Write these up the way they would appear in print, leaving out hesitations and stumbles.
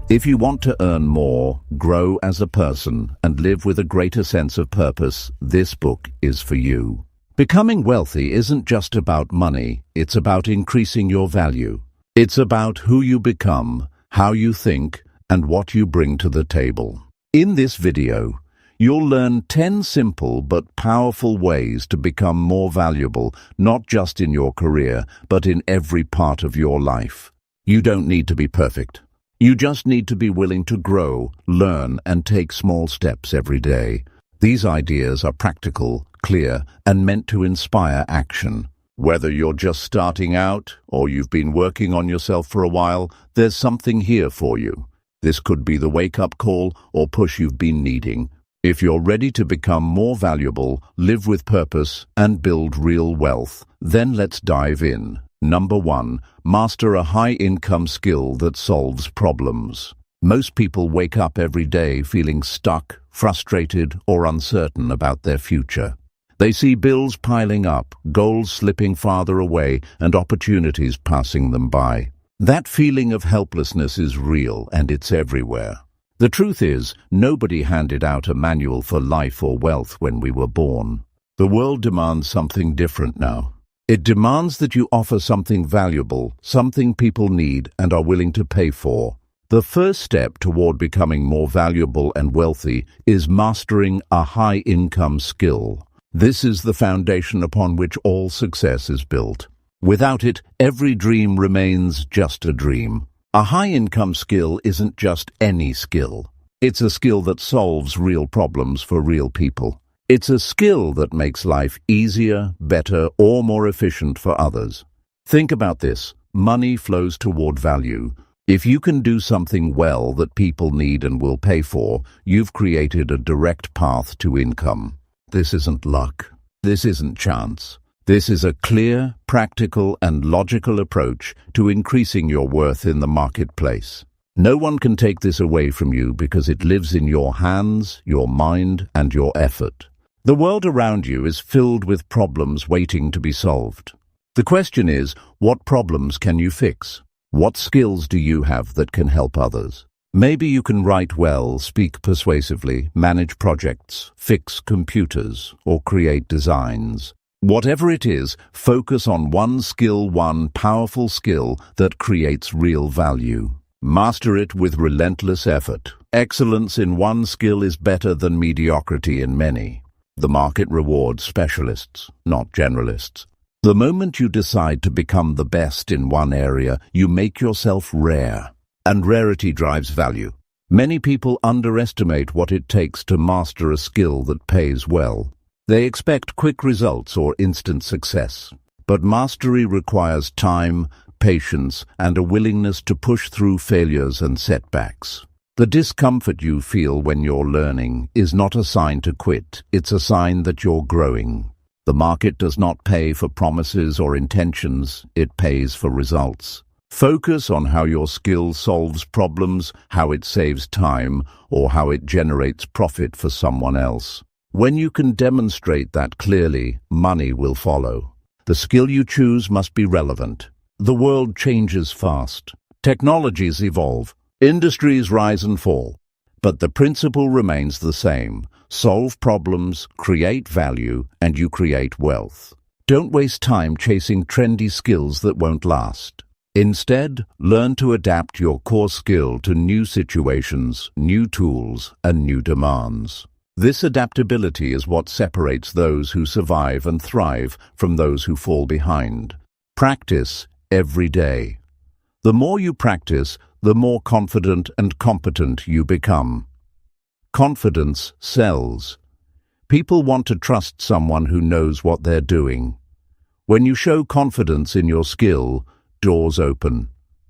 If you want to earn more, grow as a person, and live with a greater sense of purpose, this book is for you. Becoming wealthy isn't just about money, it's about increasing your value. It's about who you become, how you think, and what you bring to the table. In this video, you'll learn 10 simple but powerful ways to become more valuable, not just in your career, but in every part of your life. You don't need to be perfect. You just need to be willing to grow, learn, and take small steps every day. These ideas are practical, clear, and meant to inspire action. Whether you're just starting out or you've been working on yourself for a while, there's something here for you. This could be the wake-up call or push you've been needing. If you're ready to become more valuable, live with purpose, and build real wealth, then let's dive in. Number 1. Master a high-income skill that solves problems. Most people wake up every day feeling stuck, frustrated, or uncertain about their future. They see bills piling up, goals slipping farther away, and opportunities passing them by. That feeling of helplessness is real, and it's everywhere. The truth is, nobody handed out a manual for life or wealth when we were born. The world demands something different now. It demands that you offer something valuable, something people need and are willing to pay for. The first step toward becoming more valuable and wealthy is mastering a high-income skill. This is the foundation upon which all success is built. Without it, every dream remains just a dream. A high-income skill isn't just any skill. It's a skill that solves real problems for real people. It's a skill that makes life easier, better, or more efficient for others. Think about this. Money flows toward value. If you can do something well that people need and will pay for, you've created a direct path to income. This isn't luck. This isn't chance. This is a clear, practical, and logical approach to increasing your worth in the marketplace. No one can take this away from you because it lives in your hands, your mind, and your effort. The world around you is filled with problems waiting to be solved. The question is, what problems can you fix? What skills do you have that can help others? Maybe you can write well, speak persuasively, manage projects, fix computers, or create designs. Whatever it is, focus on one skill, one powerful skill that creates real value. Master it with relentless effort. Excellence in one skill is better than mediocrity in many. The market rewards specialists, not generalists. The moment you decide to become the best in one area, you make yourself rare, and rarity drives value. Many people underestimate what it takes to master a skill that pays well. They expect quick results or instant success. But mastery requires time, patience, and a willingness to push through failures and setbacks. The discomfort you feel when you're learning is not a sign to quit, it's a sign that you're growing. The market does not pay for promises or intentions, it pays for results. Focus on how your skill solves problems, how it saves time, or how it generates profit for someone else. When you can demonstrate that clearly, money will follow. The skill you choose must be relevant. The world changes fast. Technologies evolve. Industries rise and fall, but the principle remains the same. Solve problems, create value, and you create wealth. Don't waste time chasing trendy skills that won't last. Instead, learn to adapt your core skill to new situations, new tools, and new demands. This adaptability is what separates those who survive and thrive from those who fall behind. Practice every day. The more you practice, the more confident and competent you become. Confidence sells. People want to trust someone who knows what they're doing. When you show confidence in your skill, doors open.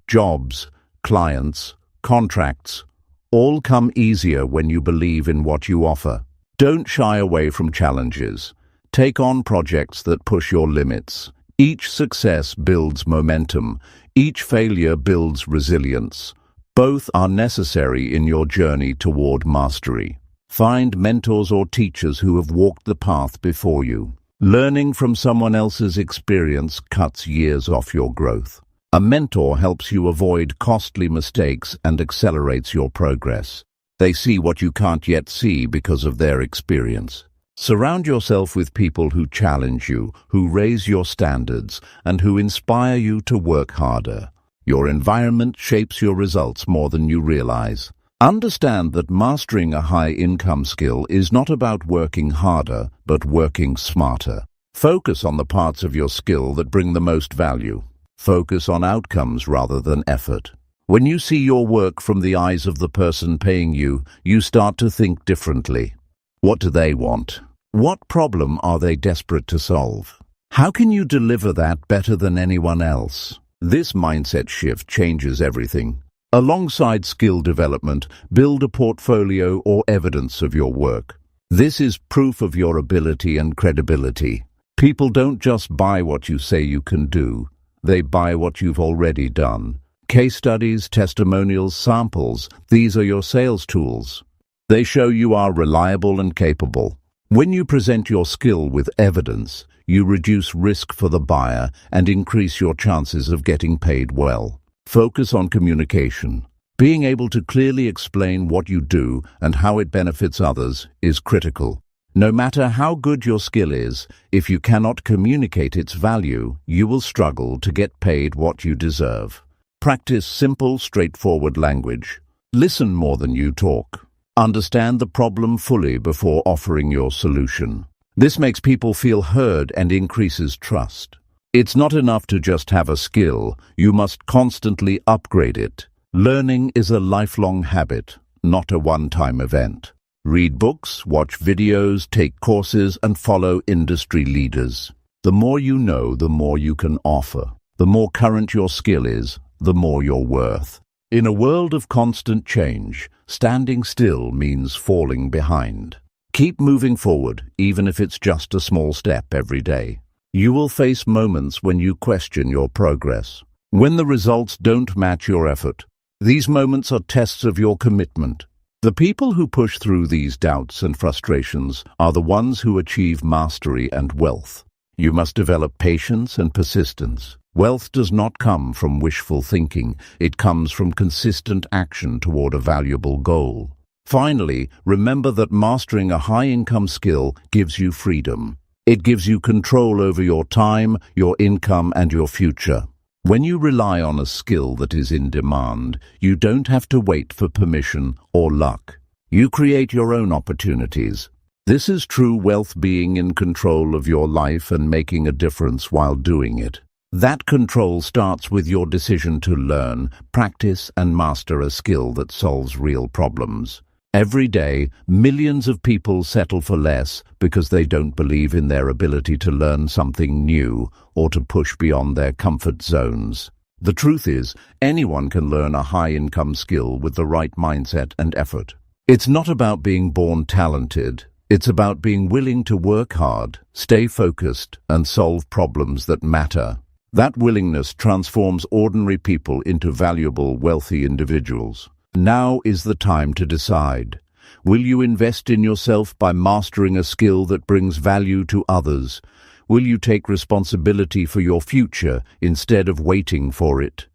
Jobs, clients, contracts, all come easier when you believe in what you offer. Don't shy away from challenges. Take on projects that push your limits. Each success builds momentum. Each failure builds resilience. Both are necessary in your journey toward mastery. Find mentors or teachers who have walked the path before you. Learning from someone else's experience cuts years off your growth. A mentor helps you avoid costly mistakes and accelerates your progress. They see what you can't yet see because of their experience. Surround yourself with people who challenge you, who raise your standards, and who inspire you to work harder. Your environment shapes your results more than you realize. Understand that mastering a high-income skill is not about working harder, but working smarter. Focus on the parts of your skill that bring the most value. Focus on outcomes rather than effort. When you see your work from the eyes of the person paying you, you start to think differently. What do they want? What problem are they desperate to solve? How can you deliver that better than anyone else? This mindset shift changes everything. Alongside skill development, build a portfolio or evidence of your work. This is proof of your ability and credibility. People don't just buy what you say you can do. They buy what you've already done. Case studies, testimonials, samples, these are your sales tools. They show you are reliable and capable. When you present your skill with evidence, you reduce risk for the buyer and increase your chances of getting paid well. Focus on communication. Being able to clearly explain what you do and how it benefits others is critical. No matter how good your skill is, if you cannot communicate its value, you will struggle to get paid what you deserve. Practice simple, straightforward language. Listen more than you talk. Understand the problem fully before offering your solution. This makes people feel heard and increases trust. It's not enough to just have a skill, you must constantly upgrade it. Learning is a lifelong habit, not a one-time event. Read books, watch videos, take courses, and follow industry leaders. The more you know, the more you can offer. The more current your skill is, the more you're worth. In a world of constant change, standing still means falling behind. Keep moving forward, even if it's just a small step every day. You will face moments when you question your progress, when the results don't match your effort. These moments are tests of your commitment. The people who push through these doubts and frustrations are the ones who achieve mastery and wealth. You must develop patience and persistence. Wealth does not come from wishful thinking, it comes from consistent action toward a valuable goal. Finally, remember that mastering a high-income skill gives you freedom. It gives you control over your time, your income, and your future. When you rely on a skill that is in demand, you don't have to wait for permission or luck. You create your own opportunities. This is true wealth, being in control of your life and making a difference while doing it. That control starts with your decision to learn, practice, and master a skill that solves real problems. Every day, millions of people settle for less because they don't believe in their ability to learn something new or to push beyond their comfort zones. The truth is, anyone can learn a high-income skill with the right mindset and effort. It's not about being born talented. It's about being willing to work hard, stay focused, and solve problems that matter. That willingness transforms ordinary people into valuable, wealthy individuals. Now is the time to decide. Will you invest in yourself by mastering a skill that brings value to others? Will you take responsibility for your future instead of waiting for it?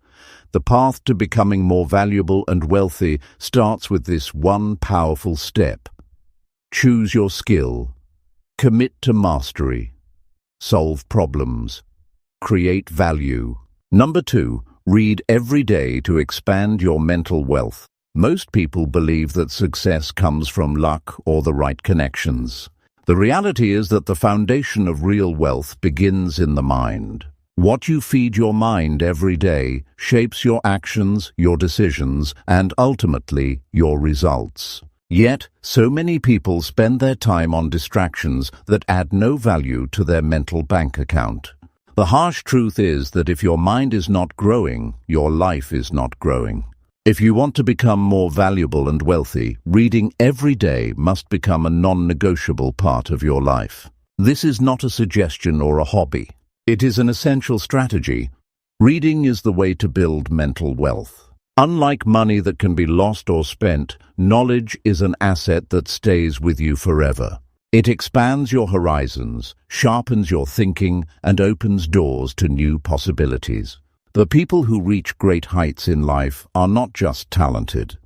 The path to becoming more valuable and wealthy starts with this one powerful step. Choose your skill. Commit to mastery. Solve problems. Create value. Number 2. Read every day to expand your mental wealth. Most people believe that success comes from luck or the right connections. The reality is that the foundation of real wealth begins in the mind. What you feed your mind every day shapes your actions, your decisions, and ultimately your results. Yet, so many people spend their time on distractions that add no value to their mental bank account. The harsh truth is that if your mind is not growing, your life is not growing. If you want to become more valuable and wealthy, reading every day must become a non-negotiable part of your life. This is not a suggestion or a hobby. It is an essential strategy. Reading is the way to build mental wealth. Unlike money that can be lost or spent, knowledge is an asset that stays with you forever. It expands your horizons, sharpens your thinking, and opens doors to new possibilities. The people who reach great heights in life are not just talented.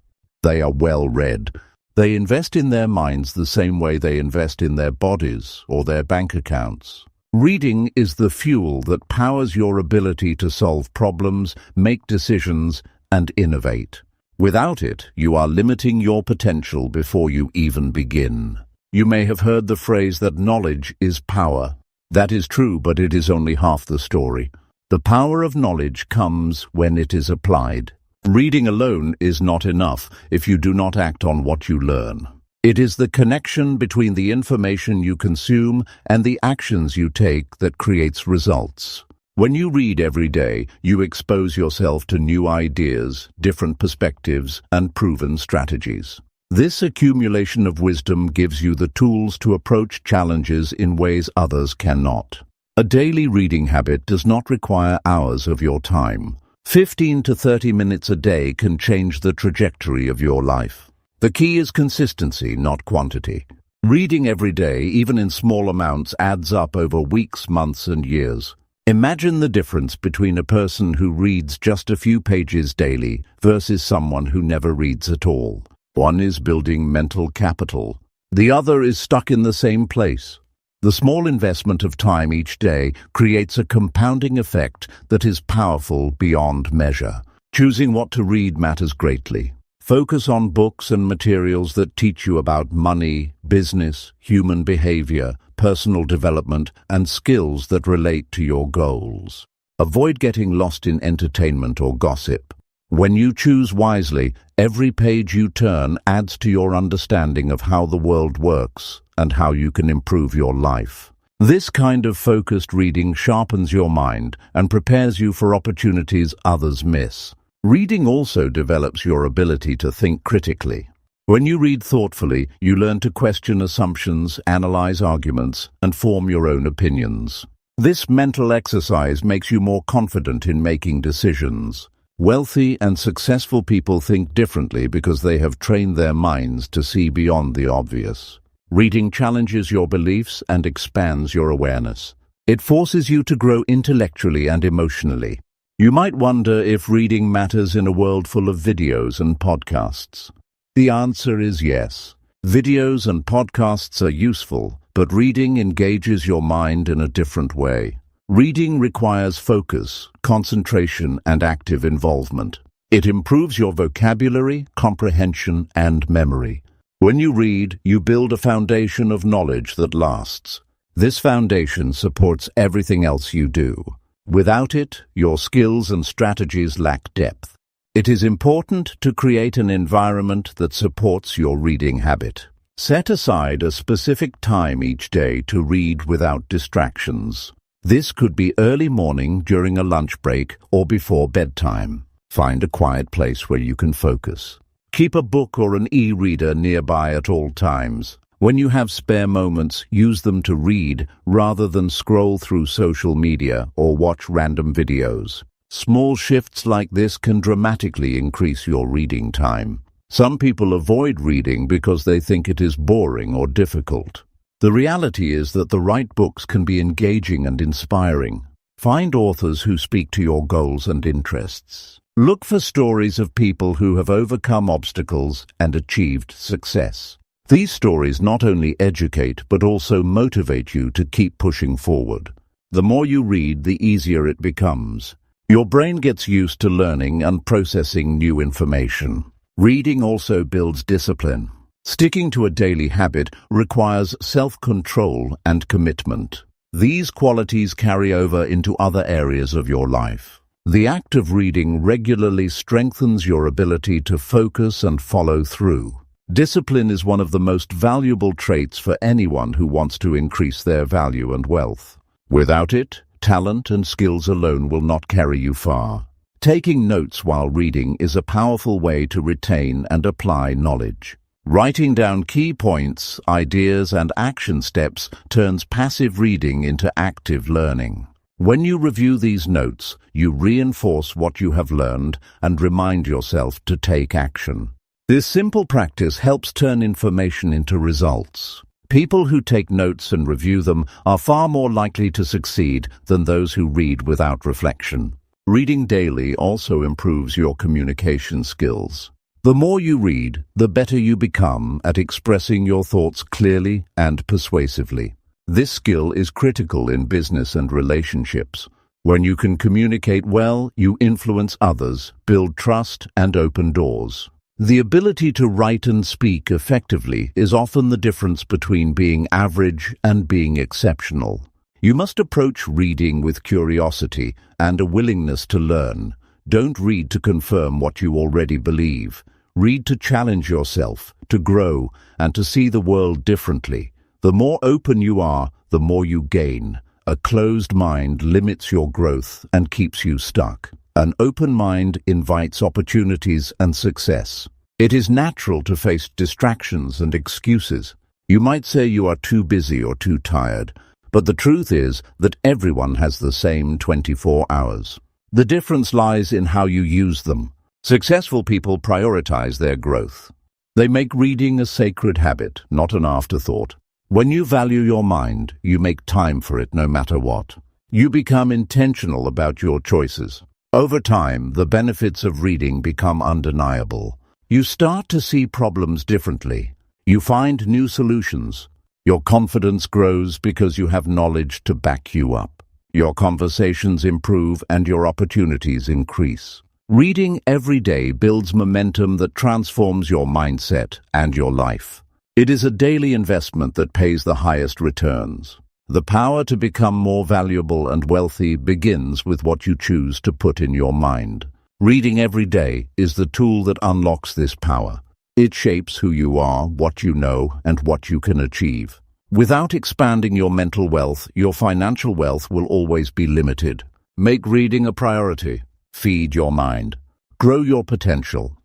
They are well-read. They invest in their minds the same way they invest in their bodies or their bank accounts. Reading is the fuel that powers your ability to solve problems, make decisions, and innovate. Without it, you are limiting your potential before you even begin. You may have heard the phrase that knowledge is power. That is true, but it is only half the story. The power of knowledge comes when it is applied. Reading alone is not enough if you do not act on what you learn. It is the connection between the information you consume and the actions you take that creates results. When you read every day, you expose yourself to new ideas, different perspectives, and proven strategies. This accumulation of wisdom gives you the tools to approach challenges in ways others cannot. A daily reading habit does not require hours of your time. 15 to 30 minutes a day can change the trajectory of your life. The key is consistency, not quantity. Reading every day, even in small amounts, adds up over weeks, months, and years. Imagine the difference between a person who reads just a few pages daily versus someone who never reads at all. One is building mental capital. The other is stuck in the same place. The small investment of time each day creates a compounding effect that is powerful beyond measure. Choosing what to read matters greatly. Focus on books and materials that teach you about money, business, human behavior, personal development, and skills that relate to your goals. Avoid getting lost in entertainment or gossip. When you choose wisely, every page you turn adds to your understanding of how the world works and how you can improve your life. This kind of focused reading sharpens your mind and prepares you for opportunities others miss. Reading also develops your ability to think critically. When you read thoughtfully, you learn to question assumptions, analyze arguments, and form your own opinions. This mental exercise makes you more confident in making decisions. Wealthy and successful people think differently because they have trained their minds to see beyond the obvious. Reading challenges your beliefs and expands your awareness. It forces you to grow intellectually and emotionally. You might wonder if reading matters in a world full of videos and podcasts. The answer is yes. Videos and podcasts are useful, but reading engages your mind in a different way. Reading requires focus, concentration, and active involvement. It improves your vocabulary, comprehension, and memory. When you read, you build a foundation of knowledge that lasts. This foundation supports everything else you do. Without it, your skills and strategies lack depth. It is important to create an environment that supports your reading habit. Set aside a specific time each day to read without distractions. This could be early morning, during a lunch break, or before bedtime. Find a quiet place where you can focus. Keep a book or an e-reader nearby at all times. When you have spare moments, use them to read rather than scroll through social media or watch random videos. Small shifts like this can dramatically increase your reading time. Some people avoid reading because they think it is boring or difficult. The reality is that the right books can be engaging and inspiring. Find authors who speak to your goals and interests. Look for stories of people who have overcome obstacles and achieved success. These stories not only educate but also motivate you to keep pushing forward. The more you read, the easier it becomes. Your brain gets used to learning and processing new information. Reading also builds discipline. Sticking to a daily habit requires self-control and commitment. These qualities carry over into other areas of your life. The act of reading regularly strengthens your ability to focus and follow through. Discipline is one of the most valuable traits for anyone who wants to increase their value and wealth. Without it, talent and skills alone will not carry you far. Taking notes while reading is a powerful way to retain and apply knowledge. Writing down key points, ideas, and action steps turns passive reading into active learning. When you review these notes, you reinforce what you have learned and remind yourself to take action. This simple practice helps turn information into results. People who take notes and review them are far more likely to succeed than those who read without reflection. Reading daily also improves your communication skills. The more you read, the better you become at expressing your thoughts clearly and persuasively. This skill is critical in business and relationships. When you can communicate well, you influence others, build trust, and open doors. The ability to write and speak effectively is often the difference between being average and being exceptional. You must approach reading with curiosity and a willingness to learn. Don't read to confirm what you already believe. Read to challenge yourself, to grow, and to see the world differently. The more open you are, the more you gain. A closed mind limits your growth and keeps you stuck. An open mind invites opportunities and success. It is natural to face distractions and excuses. You might say you are too busy or too tired, but the truth is that everyone has the same 24 hours. The difference lies in how you use them. Successful people prioritize their growth. They make reading a sacred habit, not an afterthought. When you value your mind, you make time for it no matter what. You become intentional about your choices. Over time, the benefits of reading become undeniable. You start to see problems differently. You find new solutions. Your confidence grows because you have knowledge to back you up. Your conversations improve and your opportunities increase. Reading every day builds momentum that transforms your mindset and your life. It is a daily investment that pays the highest returns. The power to become more valuable and wealthy begins with what you choose to put in your mind. Reading every day is the tool that unlocks this power. It shapes who you are, what you know, and what you can achieve. Without expanding your mental wealth, your financial wealth will always be limited. Make reading a priority. Feed your mind. Grow your potential.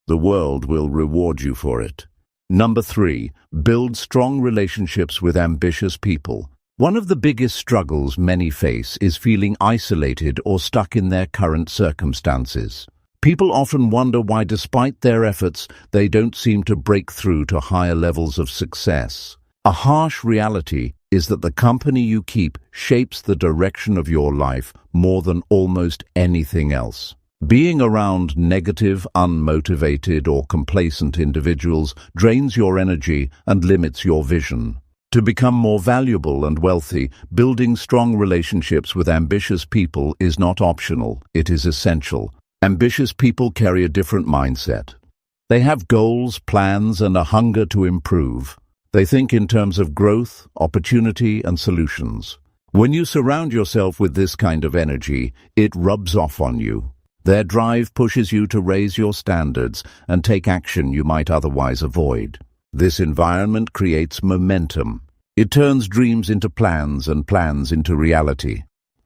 The world will reward you for it. Number 3, build strong relationships with ambitious people. One of the biggest struggles many face is feeling isolated or stuck in their current circumstances. People often wonder why, despite their efforts, they don't seem to break through to higher levels of success. A harsh reality is that the company you keep shapes the direction of your life more than almost anything else. Being around negative, unmotivated, or complacent individuals drains your energy and limits your vision. To become more valuable and wealthy, building strong relationships with ambitious people is not optional, it is essential. Ambitious people carry a different mindset. They have goals, plans, and a hunger to improve. They think in terms of growth, opportunity, and solutions. When you surround yourself with this kind of energy, it rubs off on you. Their drive pushes you to raise your standards and take action you might otherwise avoid. This environment creates momentum. It turns dreams into plans and plans into reality.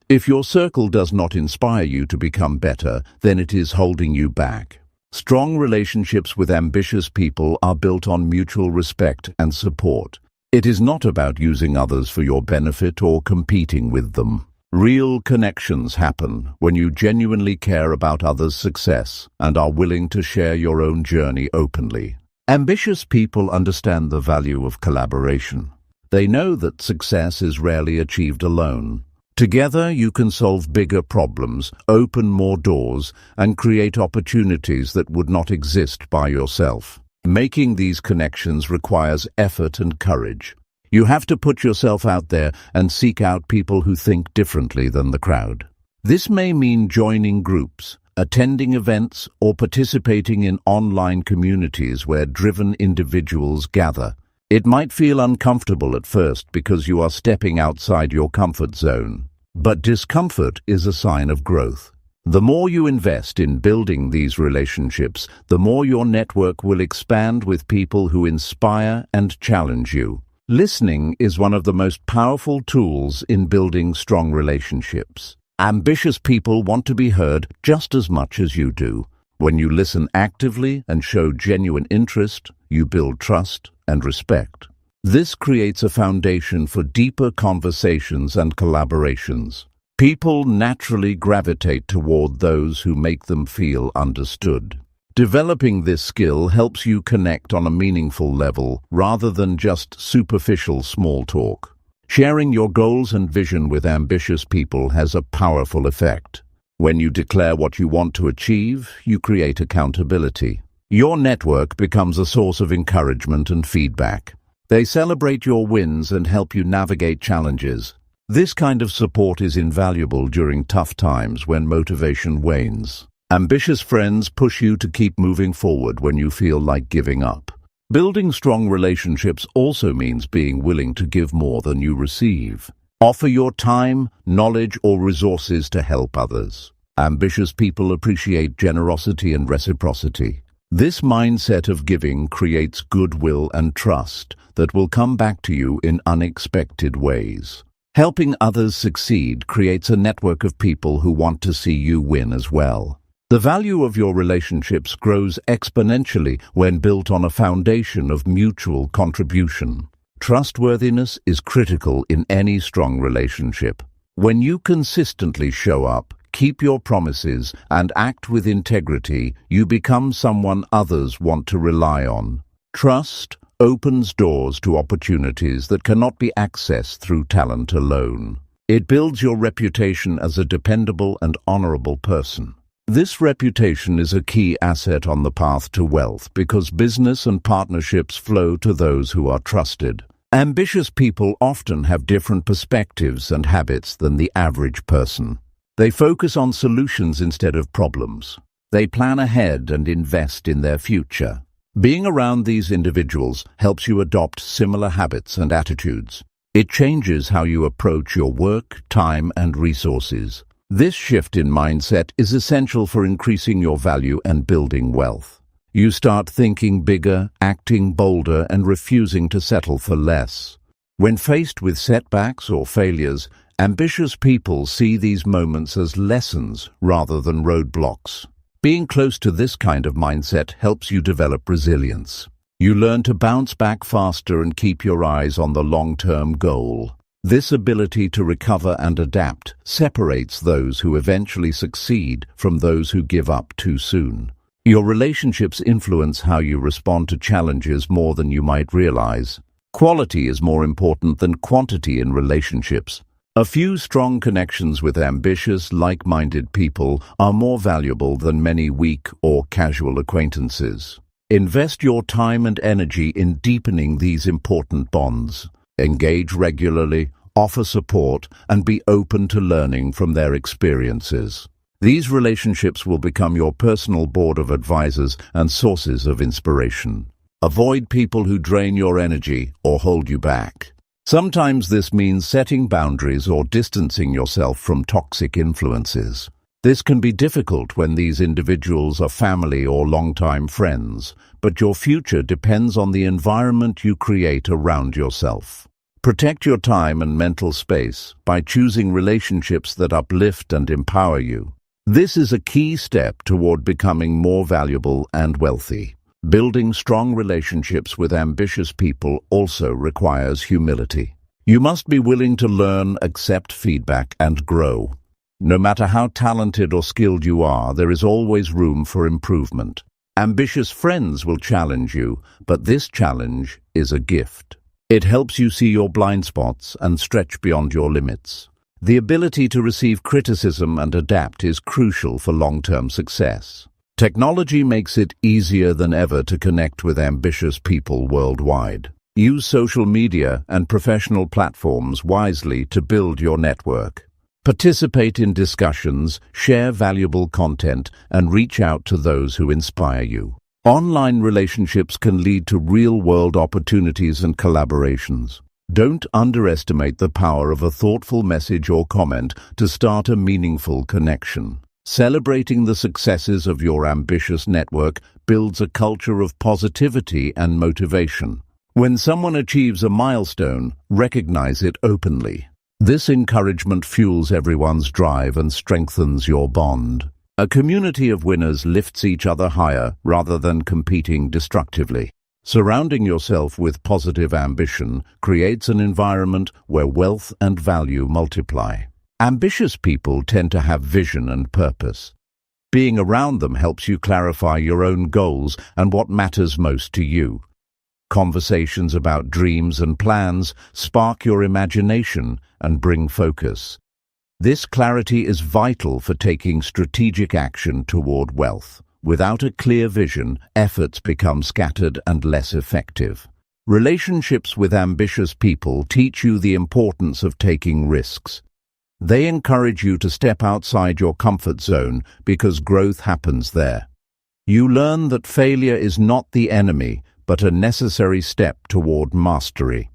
If your circle does not inspire you to become better, then it is holding you back. Strong relationships with ambitious people are built on mutual respect and support. It is not about using others for your benefit or competing with them. Real connections happen when you genuinely care about others' success and are willing to share your own journey openly. Ambitious people understand the value of collaboration. They know that success is rarely achieved alone. Together, you can solve bigger problems, open more doors, and create opportunities that would not exist by yourself. Making these connections requires effort and courage. You have to put yourself out there and seek out people who think differently than the crowd. This may mean joining groups, attending events, or participating in online communities where driven individuals gather. It might feel uncomfortable at first because you are stepping outside your comfort zone. But discomfort is a sign of growth. The more you invest in building these relationships, the more your network will expand with people who inspire and challenge you. Listening is one of the most powerful tools in building strong relationships. Ambitious people want to be heard just as much as you do. When you listen actively and show genuine interest, you build trust and respect. This creates a foundation for deeper conversations and collaborations. People naturally gravitate toward those who make them feel understood. Developing this skill helps you connect on a meaningful level rather than just superficial small talk. Sharing your goals and vision with ambitious people has a powerful effect. When you declare what you want to achieve, you create accountability. Your network becomes a source of encouragement and feedback. They celebrate your wins and help you navigate challenges. This kind of support is invaluable during tough times when motivation wanes. Ambitious friends push you to keep moving forward when you feel like giving up. Building strong relationships also means being willing to give more than you receive. Offer your time, knowledge, or resources to help others. Ambitious people appreciate generosity and reciprocity. This mindset of giving creates goodwill and trust that will come back to you in unexpected ways. Helping others succeed creates a network of people who want to see you win as well. The value of your relationships grows exponentially when built on a foundation of mutual contribution. Trustworthiness is critical in any strong relationship. When you consistently show up, keep your promises, and act with integrity, you become someone others want to rely on. Trust opens doors to opportunities that cannot be accessed through talent alone. It builds your reputation as a dependable and honorable person. This reputation is a key asset on the path to wealth because business and partnerships flow to those who are trusted. Ambitious people often have different perspectives and habits than the average person. They focus on solutions instead of problems. They plan ahead and invest in their future. Being around these individuals helps you adopt similar habits and attitudes. It changes how you approach your work, time, and resources. This shift in mindset is essential for increasing your value and building wealth. You start thinking bigger, acting bolder, and refusing to settle for less. When faced with setbacks or failures, ambitious people see these moments as lessons rather than roadblocks. Being close to this kind of mindset helps you develop resilience. You learn to bounce back faster and keep your eyes on the long-term goal. This ability to recover and adapt separates those who eventually succeed from those who give up too soon. Your relationships influence how you respond to challenges more than you might realize. Quality is more important than quantity in relationships. A few strong connections with ambitious, like-minded people are more valuable than many weak or casual acquaintances. Invest your time and energy in deepening these important bonds. Engage regularly, offer support, and be open to learning from their experiences. These relationships will become your personal board of advisors and sources of inspiration. Avoid people who drain your energy or hold you back. Sometimes this means setting boundaries or distancing yourself from toxic influences. This can be difficult when these individuals are family or longtime friends, but your future depends on the environment you create around yourself. Protect your time and mental space by choosing relationships that uplift and empower you. This is a key step toward becoming more valuable and wealthy. Building strong relationships with ambitious people also requires humility. You must be willing to learn, accept feedback, and grow. No matter how talented or skilled you are, there is always room for improvement. Ambitious friends will challenge you, but this challenge is a gift. It helps you see your blind spots and stretch beyond your limits. The ability to receive criticism and adapt is crucial for long-term success. Technology makes it easier than ever to connect with ambitious people worldwide. Use social media and professional platforms wisely to build your network. Participate in discussions, share valuable content, and reach out to those who inspire you. Online relationships can lead to real-world opportunities and collaborations. Don't underestimate the power of a thoughtful message or comment to start a meaningful connection. Celebrating the successes of your ambitious network builds a culture of positivity and motivation. When someone achieves a milestone, recognize it openly. This encouragement fuels everyone's drive and strengthens your bond. A community of winners lifts each other higher rather than competing destructively. Surrounding yourself with positive ambition creates an environment where wealth and value multiply. Ambitious people tend to have vision and purpose. Being around them helps you clarify your own goals and what matters most to you. Conversations about dreams and plans spark your imagination and bring focus. This clarity is vital for taking strategic action toward wealth. Without a clear vision, efforts become scattered and less effective. Relationships with ambitious people teach you the importance of taking risks. They encourage you to step outside your comfort zone because growth happens there. You learn that failure is not the enemy, but a necessary step toward mastery.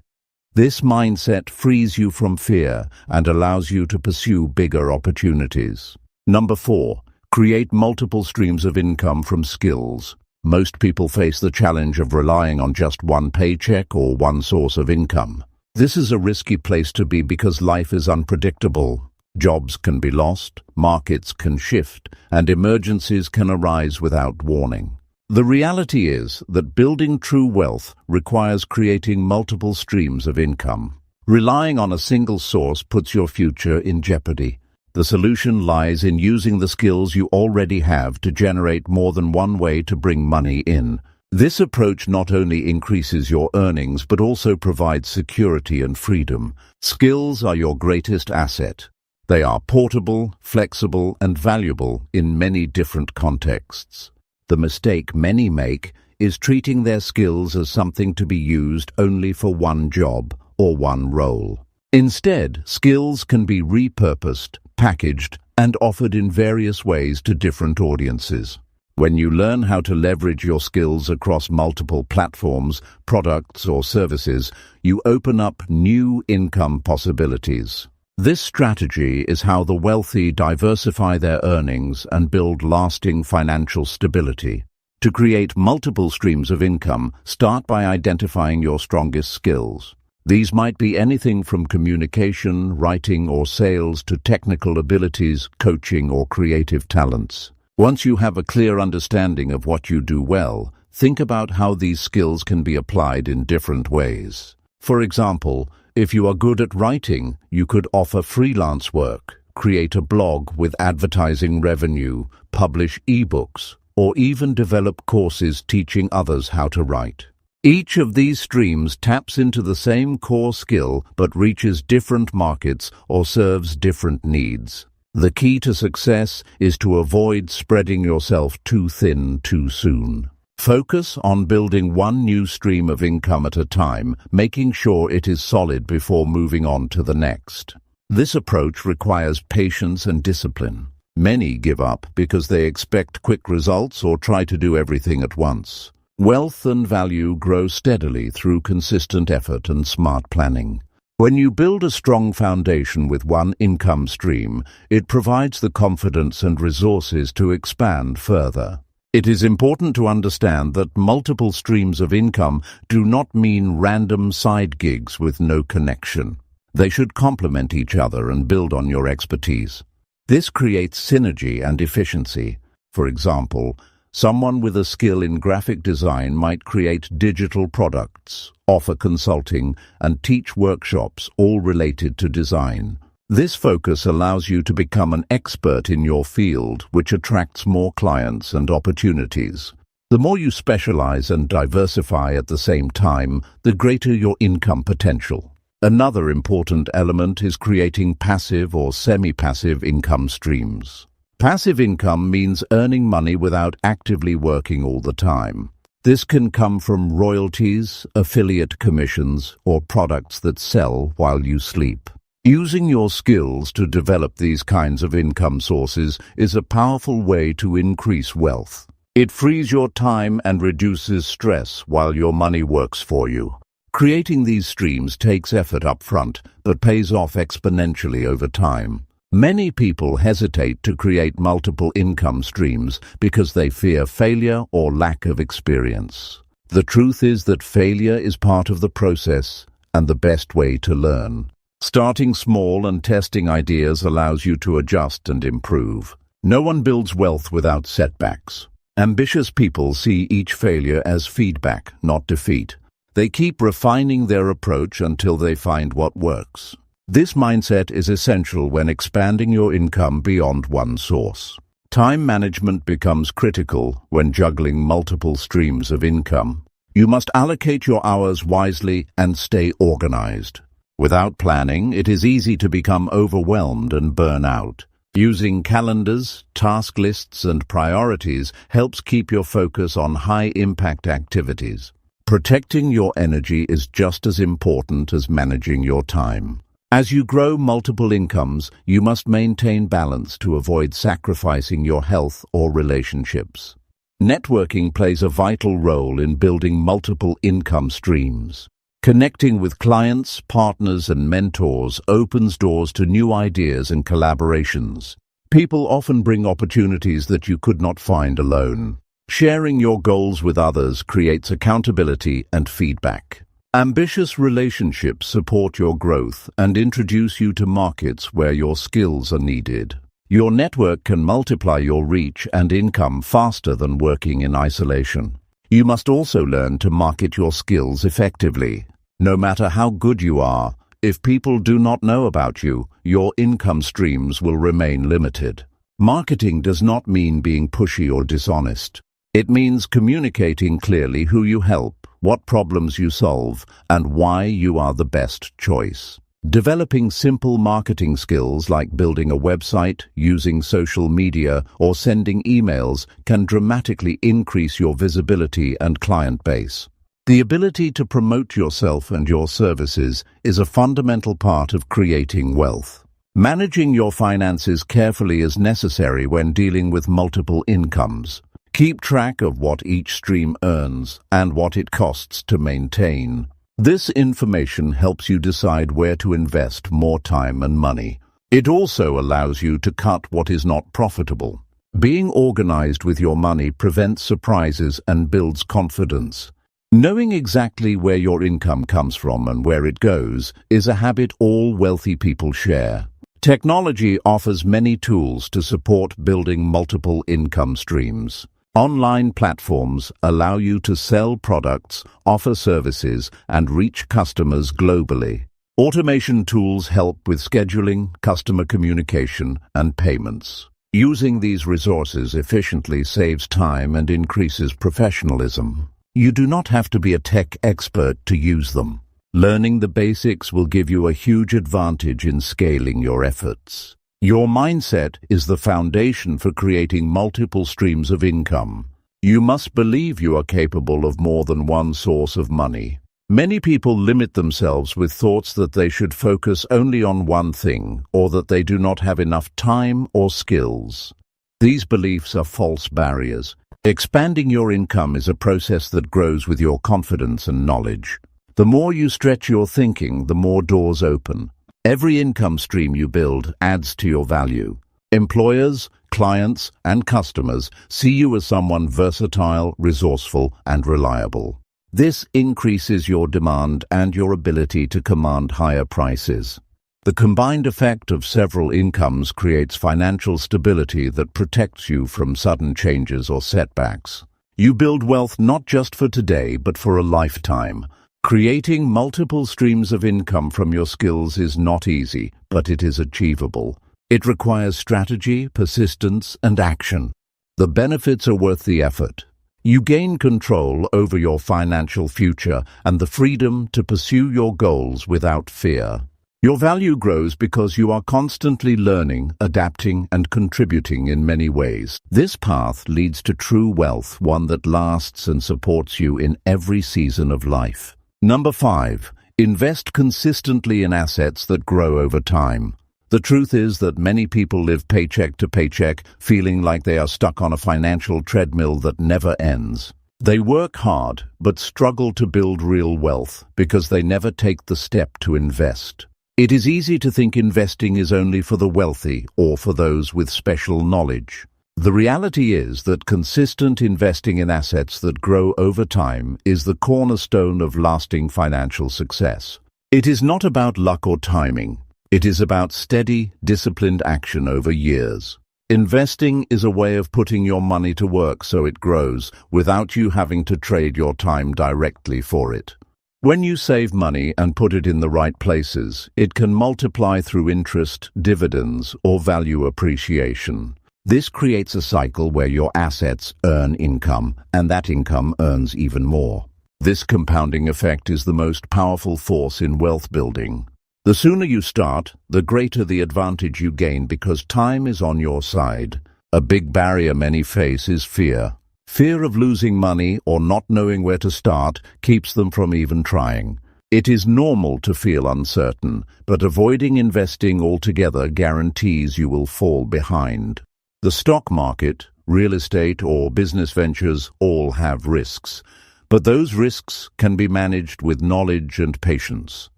This mindset frees you from fear and allows you to pursue bigger opportunities. Number 4. Create multiple streams of income from skills. Most people face the challenge of relying on just one paycheck or one source of income. This is a risky place to be because life is unpredictable. Jobs can be lost, markets can shift, and emergencies can arise without warning. The reality is that building true wealth requires creating multiple streams of income. Relying on a single source puts your future in jeopardy. The solution lies in using the skills you already have to generate more than one way to bring money in. This approach not only increases your earnings but also provides security and freedom. Skills are your greatest asset. They are portable, flexible, and valuable in many different contexts. The mistake many make is treating their skills as something to be used only for one job or one role. Instead, skills can be repurposed, packaged, and offered in various ways to different audiences. When you learn how to leverage your skills across multiple platforms, products, or services, you open up new income possibilities. This strategy is how the wealthy diversify their earnings and build lasting financial stability. To create multiple streams of income, start by identifying your strongest skills. These might be anything from communication, writing, or sales to technical abilities, coaching, or creative talents. Once you have a clear understanding of what you do well, think about how these skills can be applied in different ways. For example, if you are good at writing, you could offer freelance work, create a blog with advertising revenue, publish ebooks, or even develop courses teaching others how to write. Each of these streams taps into the same core skill but reaches different markets or serves different needs. The key to success is to avoid spreading yourself too thin too soon. Focus on building one new stream of income at a time, making sure it is solid before moving on to the next. This approach requires patience and discipline. Many give up because they expect quick results or try to do everything at once. Wealth and value grow steadily through consistent effort and smart planning. When you build a strong foundation with one income stream, it provides the confidence and resources to expand further. It is important to understand that multiple streams of income do not mean random side gigs with no connection. They should complement each other and build on your expertise. This creates synergy and efficiency. For example, someone with a skill in graphic design might create digital products, offer consulting, and teach workshops, all related to design. This focus allows you to become an expert in your field, which attracts more clients and opportunities. The more you specialize and diversify at the same time, the greater your income potential. Another important element is creating passive or semi-passive income streams. Passive income means earning money without actively working all the time. This can come from royalties, affiliate commissions, or products that sell while you sleep. Using your skills to develop these kinds of income sources is a powerful way to increase wealth. It frees your time and reduces stress while your money works for you. Creating these streams takes effort up front, but pays off exponentially over time. Many people hesitate to create multiple income streams because they fear failure or lack of experience. The truth is that failure is part of the process and the best way to learn. Starting small and testing ideas allows you to adjust and improve. No one builds wealth without setbacks. Ambitious people see each failure as feedback, not defeat. They keep refining their approach until they find what works. This mindset is essential when expanding your income beyond one source. Time management becomes critical when juggling multiple streams of income. You must allocate your hours wisely and stay organized. Without planning, it is easy to become overwhelmed and burn out. Using calendars, task lists, and priorities helps keep your focus on high-impact activities. Protecting your energy is just as important as managing your time. As you grow multiple incomes, you must maintain balance to avoid sacrificing your health or relationships. Networking plays a vital role in building multiple income streams. Connecting with clients, partners, and mentors opens doors to new ideas and collaborations. People often bring opportunities that you could not find alone. Sharing your goals with others creates accountability and feedback. Ambitious relationships support your growth and introduce you to markets where your skills are needed. Your network can multiply your reach and income faster than working in isolation. You must also learn to market your skills effectively. No matter how good you are, if people do not know about you, your income streams will remain limited. Marketing does not mean being pushy or dishonest. It means communicating clearly who you help, what problems you solve, and why you are the best choice. Developing simple marketing skills like building a website, using social media, or sending emails can dramatically increase your visibility and client base. The ability to promote yourself and your services is a fundamental part of creating wealth. Managing your finances carefully is necessary when dealing with multiple incomes. Keep track of what each stream earns and what it costs to maintain. This information helps you decide where to invest more time and money. It also allows you to cut what is not profitable. Being organized with your money prevents surprises and builds confidence. Knowing exactly where your income comes from and where it goes is a habit all wealthy people share. Technology offers many tools to support building multiple income streams. Online platforms allow you to sell products, offer services, and reach customers globally. Automation tools help with scheduling, customer communication, and payments. Using these resources efficiently saves time and increases professionalism. You do not have to be a tech expert to use them. Learning the basics will give you a huge advantage in scaling your efforts. Your mindset is the foundation for creating multiple streams of income. You must believe you are capable of more than one source of money. Many people limit themselves with thoughts that they should focus only on one thing or that they do not have enough time or skills. These beliefs are false barriers. Expanding your income is a process that grows with your confidence and knowledge. The more you stretch your thinking, the more doors open. Every income stream you build adds to your value. Employers, clients, and customers see you as someone versatile, resourceful, and reliable. This increases your demand and your ability to command higher prices. The combined effect of several incomes creates financial stability that protects you from sudden changes or setbacks. You build wealth not just for today, but for a lifetime. Creating multiple streams of income from your skills is not easy, but it is achievable. It requires strategy, persistence, and action. The benefits are worth the effort. You gain control over your financial future and the freedom to pursue your goals without fear. Your value grows because you are constantly learning, adapting, and contributing in many ways. This path leads to true wealth, one that lasts and supports you in every season of life. Number 5. Invest consistently in assets that grow over time. The truth is that many people live paycheck to paycheck, feeling like they are stuck on a financial treadmill that never ends. They work hard, but struggle to build real wealth because they never take the step to invest. It is easy to think investing is only for the wealthy or for those with special knowledge. The reality is that consistent investing in assets that grow over time is the cornerstone of lasting financial success. It is not about luck or timing. It is about steady, disciplined action over years. Investing is a way of putting your money to work so it grows, without you having to trade your time directly for it. When you save money and put it in the right places, it can multiply through interest, dividends, or value appreciation. This creates a cycle where your assets earn income, and that income earns even more. This compounding effect is the most powerful force in wealth building. The sooner you start, the greater the advantage you gain because time is on your side. A big barrier many face is fear. Fear of losing money or not knowing where to start keeps them from even trying. It is normal to feel uncertain, but avoiding investing altogether guarantees you will fall behind. The stock market, real estate, or business ventures all have risks, but those risks can be managed with knowledge and patience.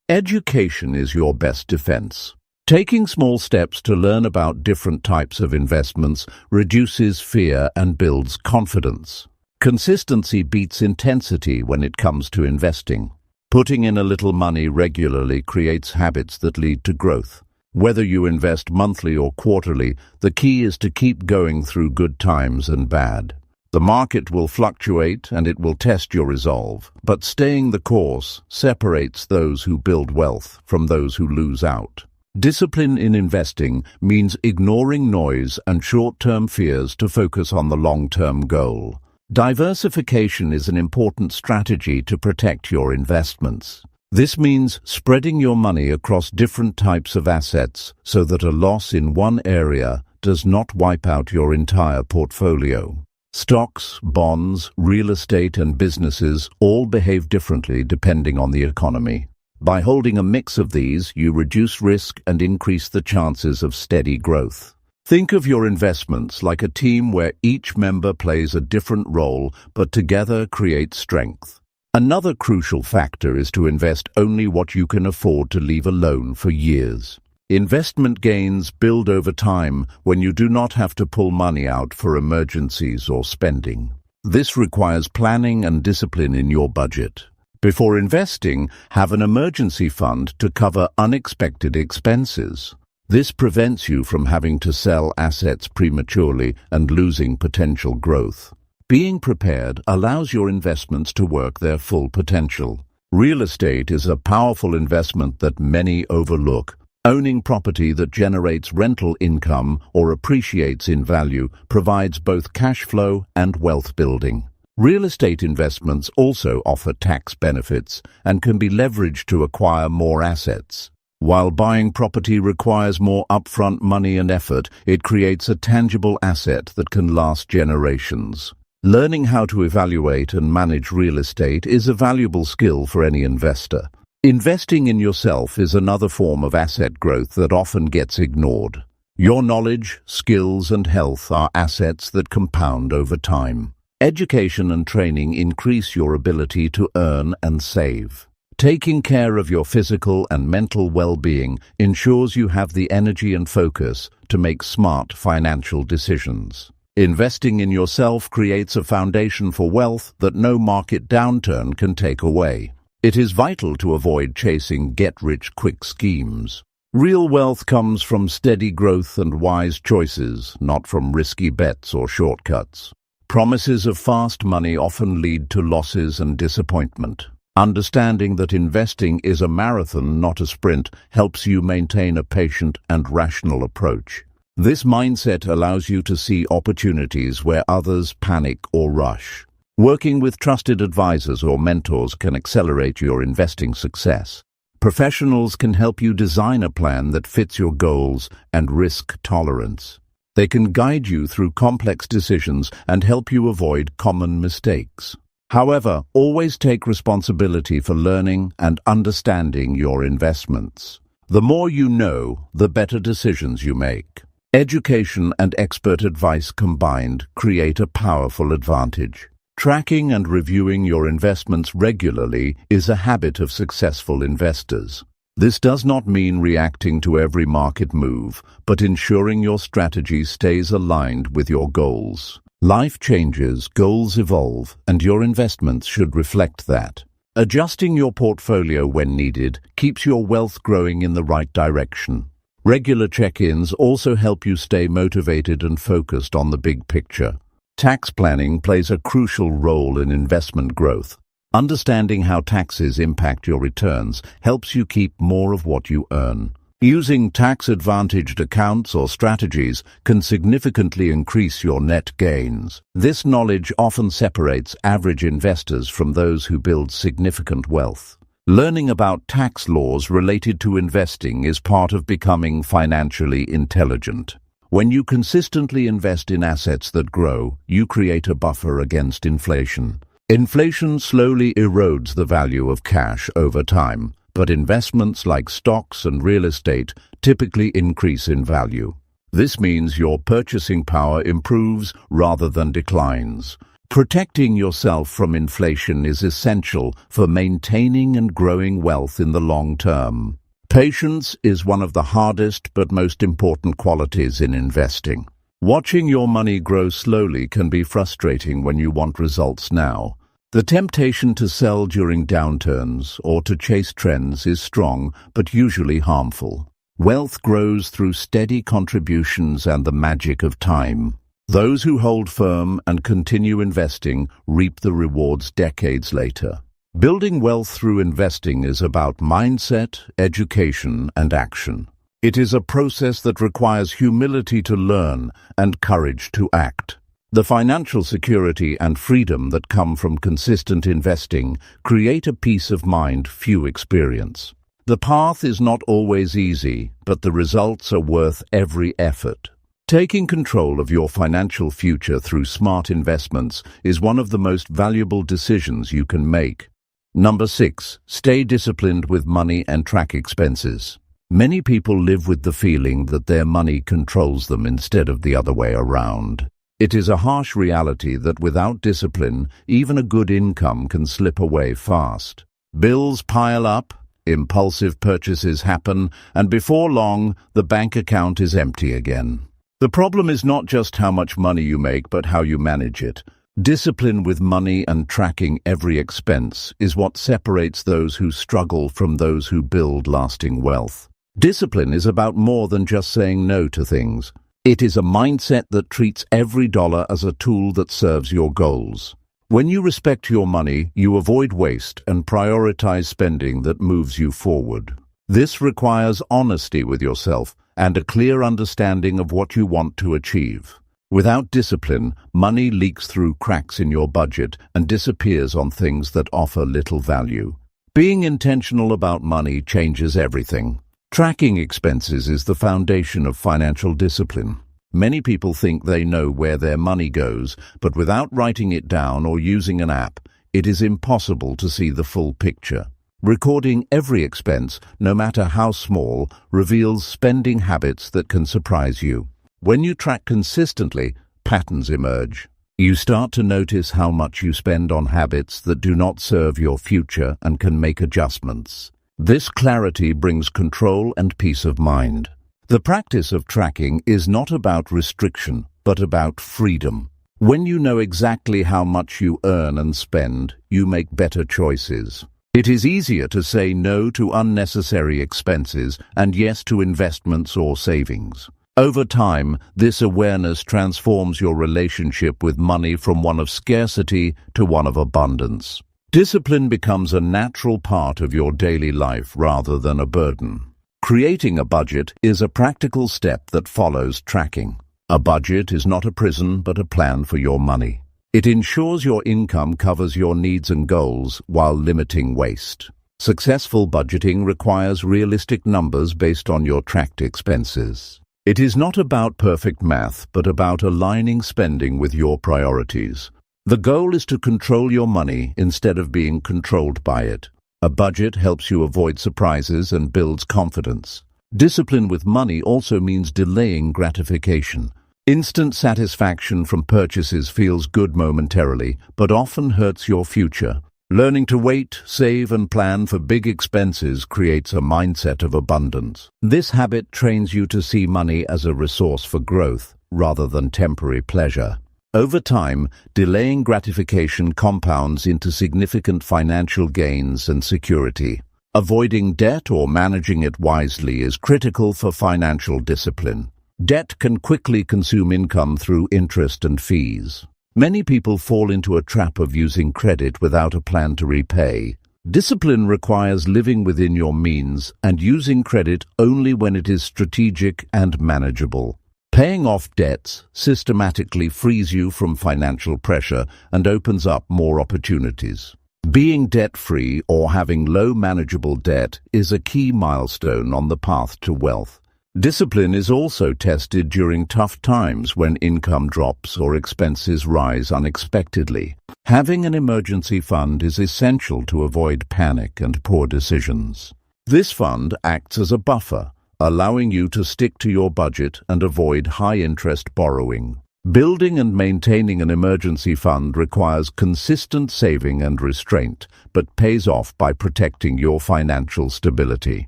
Education is your best defense. Taking small steps to learn about different types of investments reduces fear and builds confidence. Consistency beats intensity when it comes to investing. Putting in a little money regularly creates habits that lead to growth. Whether you invest monthly or quarterly, the key is to keep going through good times and bad. The market will fluctuate and it will test your resolve, but staying the course separates those who build wealth from those who lose out. Discipline in investing means ignoring noise and short-term fears to focus on the long-term goal. Diversification is an important strategy to protect your investments. This means spreading your money across different types of assets so that a loss in one area does not wipe out your entire portfolio. Stocks, bonds, real estate, and businesses all behave differently depending on the economy. By holding a mix of these, you reduce risk and increase the chances of steady growth. Think of your investments like a team where each member plays a different role but together create strength. Another crucial factor is to invest only what you can afford to leave alone for years. Investment gains build over time when you do not have to pull money out for emergencies or spending. This requires planning and discipline in your budget. Before investing, have an emergency fund to cover unexpected expenses. This prevents you from having to sell assets prematurely and losing potential growth. Being prepared allows your investments to work their full potential. Real estate is a powerful investment that many overlook. Owning property that generates rental income or appreciates in value provides both cash flow and wealth building. Real estate investments also offer tax benefits and can be leveraged to acquire more assets. While buying property requires more upfront money and effort, it creates a tangible asset that can last generations. Learning how to evaluate and manage real estate is a valuable skill for any investor. Investing in yourself is another form of asset growth that often gets ignored. Your knowledge, skills, and health are assets that compound over time. Education and training increase your ability to earn and save. Taking care of your physical and mental well-being ensures you have the energy and focus to make smart financial decisions. Investing in yourself creates a foundation for wealth that no market downturn can take away. It is vital to avoid chasing get-rich-quick schemes. Real wealth comes from steady growth and wise choices, not from risky bets or shortcuts. Promises of fast money often lead to losses and disappointment. Understanding that investing is a marathon, not a sprint, helps you maintain a patient and rational approach. This mindset allows you to see opportunities where others panic or rush. Working with trusted advisors or mentors can accelerate your investing success. Professionals can help you design a plan that fits your goals and risk tolerance. They can guide you through complex decisions and help you avoid common mistakes. However, always take responsibility for learning and understanding your investments. The more you know, the better decisions you make. Education and expert advice combined create a powerful advantage. Tracking and reviewing your investments regularly is a habit of successful investors. This does not mean reacting to every market move, but ensuring your strategy stays aligned with your goals. Life changes, goals evolve, and your investments should reflect that. Adjusting your portfolio when needed keeps your wealth growing in the right direction. Regular check-ins also help you stay motivated and focused on the big picture. Tax planning plays a crucial role in investment growth. Understanding how taxes impact your returns helps you keep more of what you earn. Using tax-advantaged accounts or strategies can significantly increase your net gains. This knowledge often separates average investors from those who build significant wealth. Learning about tax laws related to investing is part of becoming financially intelligent. When you consistently invest in assets that grow, you create a buffer against inflation. Inflation slowly erodes the value of cash over time, but investments like stocks and real estate typically increase in value. This means your purchasing power improves rather than declines. Protecting yourself from inflation is essential for maintaining and growing wealth in the long term. Patience is one of the hardest but most important qualities in investing. Watching your money grow slowly can be frustrating when you want results now. The temptation to sell during downturns or to chase trends is strong but usually harmful. Wealth grows through steady contributions and the magic of time. Those who hold firm and continue investing reap the rewards decades later. Building wealth through investing is about mindset, education, and action. It is a process that requires humility to learn and courage to act. The financial security and freedom that come from consistent investing create a peace of mind few experience. The path is not always easy, but the results are worth every effort. Taking control of your financial future through smart investments is one of the most valuable decisions you can make. Number 6. Stay disciplined with money and track expenses. Many people live with the feeling that their money controls them instead of the other way around. It is a harsh reality that without discipline, even a good income can slip away fast. Bills pile up, impulsive purchases happen, and before long, the bank account is empty again. The problem is not just how much money you make, but how you manage it. Discipline with money and tracking every expense is what separates those who struggle from those who build lasting wealth. Discipline is about more than just saying no to things. It is a mindset that treats every dollar as a tool that serves your goals. When you respect your money, you avoid waste and prioritize spending that moves you forward. This requires honesty with yourself and a clear understanding of what you want to achieve. Without discipline, money leaks through cracks in your budget and disappears on things that offer little value. Being intentional about money changes everything. Tracking expenses is the foundation of financial discipline. Many people think they know where their money goes, but without writing it down or using an app, it is impossible to see the full picture. Recording every expense, no matter how small, reveals spending habits that can surprise you. When you track consistently, patterns emerge. You start to notice how much you spend on habits that do not serve your future and can make adjustments. This clarity brings control and peace of mind. The practice of tracking is not about restriction, but about freedom. When you know exactly how much you earn and spend, you make better choices. It is easier to say no to unnecessary expenses and yes to investments or savings. Over time, this awareness transforms your relationship with money from one of scarcity to one of abundance. Discipline becomes a natural part of your daily life rather than a burden. Creating a budget is a practical step that follows tracking. A budget is not a prison but a plan for your money. It ensures your income covers your needs and goals while limiting waste. Successful budgeting requires realistic numbers based on your tracked expenses. It is not about perfect math, but about aligning spending with your priorities. The goal is to control your money instead of being controlled by it. A budget helps you avoid surprises and builds confidence. Discipline with money also means delaying gratification. Instant satisfaction from purchases feels good momentarily, but often hurts your future. Learning to wait, save, and plan for big expenses creates a mindset of abundance. This habit trains you to see money as a resource for growth, rather than temporary pleasure. Over time, delaying gratification compounds into significant financial gains and security. Avoiding debt or managing it wisely is critical for financial discipline. Debt can quickly consume income through interest and fees. Many people fall into a trap of using credit without a plan to repay. Discipline requires living within your means and using credit only when it is strategic and manageable. Paying off debts systematically frees you from financial pressure and opens up more opportunities. Being debt-free or having low manageable debt is a key milestone on the path to wealth. Discipline is also tested during tough times when income drops or expenses rise unexpectedly. Having an emergency fund is essential to avoid panic and poor decisions. This fund acts as a buffer, allowing you to stick to your budget and avoid high-interest borrowing. Building and maintaining an emergency fund requires consistent saving and restraint, but pays off by protecting your financial stability.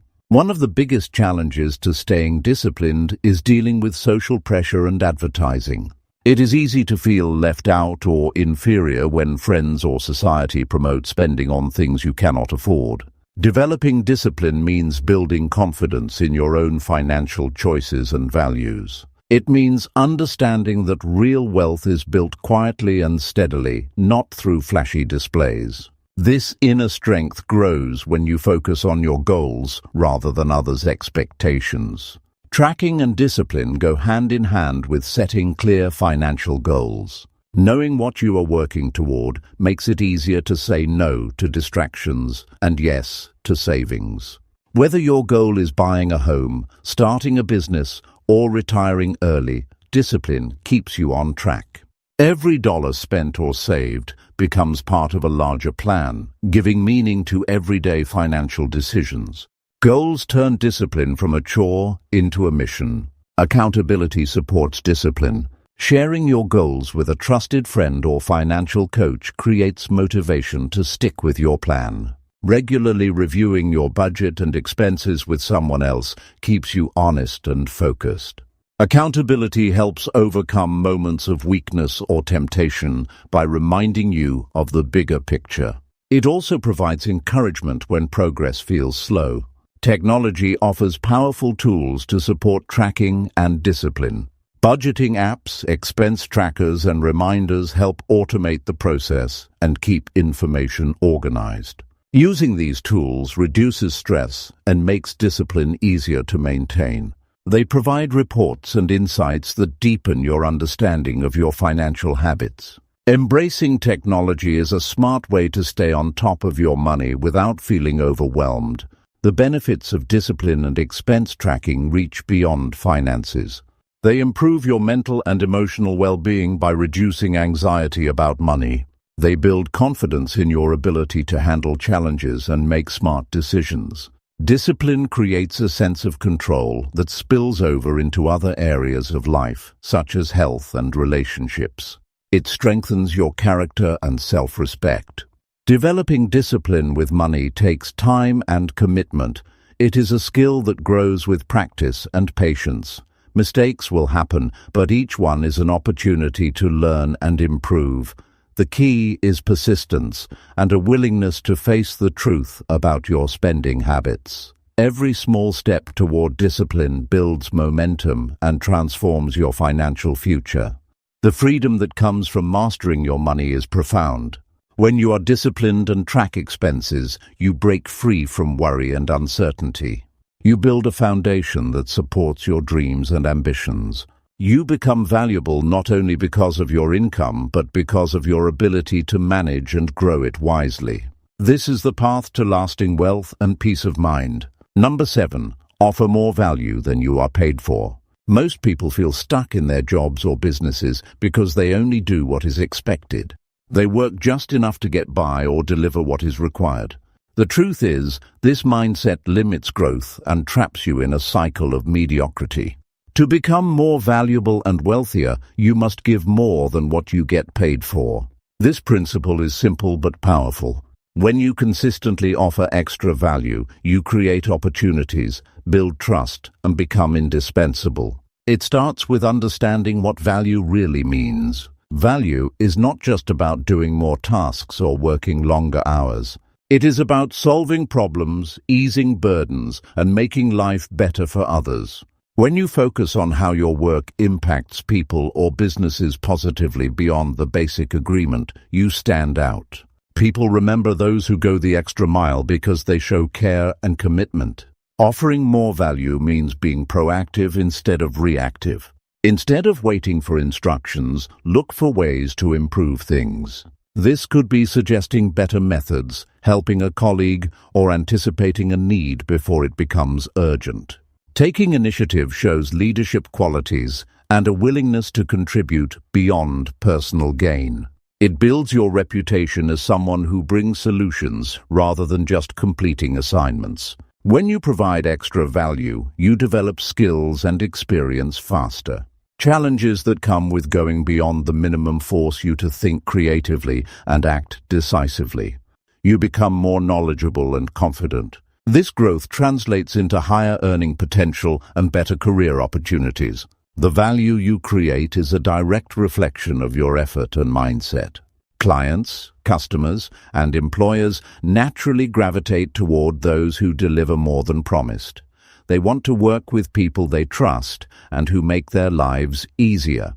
One of the biggest challenges to staying disciplined is dealing with social pressure and advertising. It is easy to feel left out or inferior when friends or society promote spending on things you cannot afford. Developing discipline means building confidence in your own financial choices and values. It means understanding that real wealth is built quietly and steadily, not through flashy displays. This inner strength grows when you focus on your goals rather than others' expectations. Tracking and discipline go hand in hand with setting clear financial goals. Knowing what you are working toward makes it easier to say no to distractions and yes to savings. Whether your goal is buying a home, starting a business, or retiring early, discipline keeps you on track. Every dollar spent or saved becomes part of a larger plan, giving meaning to everyday financial decisions. Goals turn discipline from a chore into a mission. Accountability supports discipline. Sharing your goals with a trusted friend or financial coach creates motivation to stick with your plan. Regularly reviewing your budget and expenses with someone else keeps you honest and focused. Accountability helps overcome moments of weakness or temptation by reminding you of the bigger picture. It also provides encouragement when progress feels slow. Technology offers powerful tools to support tracking and discipline. Budgeting apps, expense trackers, and reminders help automate the process and keep information organized. Using these tools reduces stress and makes discipline easier to maintain. They provide reports and insights that deepen your understanding of your financial habits. Embracing technology is a smart way to stay on top of your money without feeling overwhelmed. The benefits of discipline and expense tracking reach beyond finances. They improve your mental and emotional well-being by reducing anxiety about money. They build confidence in your ability to handle challenges and make smart decisions. Discipline creates a sense of control that spills over into other areas of life, such as health and relationships. It strengthens your character and self-respect. Developing discipline with money takes time and commitment. It is a skill that grows with practice and patience. Mistakes will happen, but each one is an opportunity to learn and improve. The key is persistence and a willingness to face the truth about your spending habits. Every small step toward discipline builds momentum and transforms your financial future. The freedom that comes from mastering your money is profound. When you are disciplined and track expenses, you break free from worry and uncertainty. You build a foundation that supports your dreams and ambitions. You become valuable not only because of your income, but because of your ability to manage and grow it wisely. This is the path to lasting wealth and peace of mind. Number 7. Offer more value than you are paid for. Most people feel stuck in their jobs or businesses because they only do what is expected. They work just enough to get by or deliver what is required. The truth is, this mindset limits growth and traps you in a cycle of mediocrity. To become more valuable and wealthier, you must give more than what you get paid for. This principle is simple but powerful. When you consistently offer extra value, you create opportunities, build trust, and become indispensable. It starts with understanding what value really means. Value is not just about doing more tasks or working longer hours. It is about solving problems, easing burdens, and making life better for others. When you focus on how your work impacts people or businesses positively beyond the basic agreement, you stand out. People remember those who go the extra mile because they show care and commitment. Offering more value means being proactive instead of reactive. Instead of waiting for instructions, look for ways to improve things. This could be suggesting better methods, helping a colleague, or anticipating a need before it becomes urgent. Taking initiative shows leadership qualities and a willingness to contribute beyond personal gain. It builds your reputation as someone who brings solutions rather than just completing assignments. When you provide extra value, you develop skills and experience faster. Challenges that come with going beyond the minimum force you to think creatively and act decisively. You become more knowledgeable and confident. This growth translates into higher earning potential and better career opportunities. The value you create is a direct reflection of your effort and mindset. Clients, customers, and employers naturally gravitate toward those who deliver more than promised. They want to work with people they trust and who make their lives easier.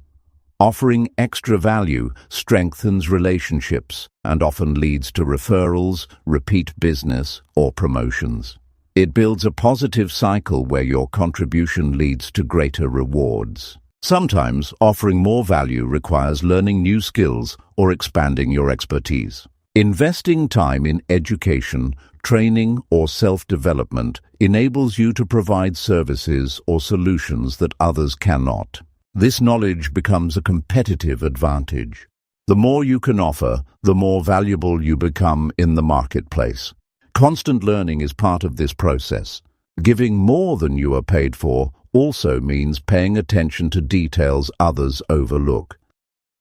Offering extra value strengthens relationships and often leads to referrals, repeat business, or promotions. It builds a positive cycle where your contribution leads to greater rewards. Sometimes, offering more value requires learning new skills or expanding your expertise. Investing time in education, training, or self-development enables you to provide services or solutions that others cannot. This knowledge becomes a competitive advantage. The more you can offer, the more valuable you become in the marketplace. Constant learning is part of this process. Giving more than you are paid for also means paying attention to details others overlook.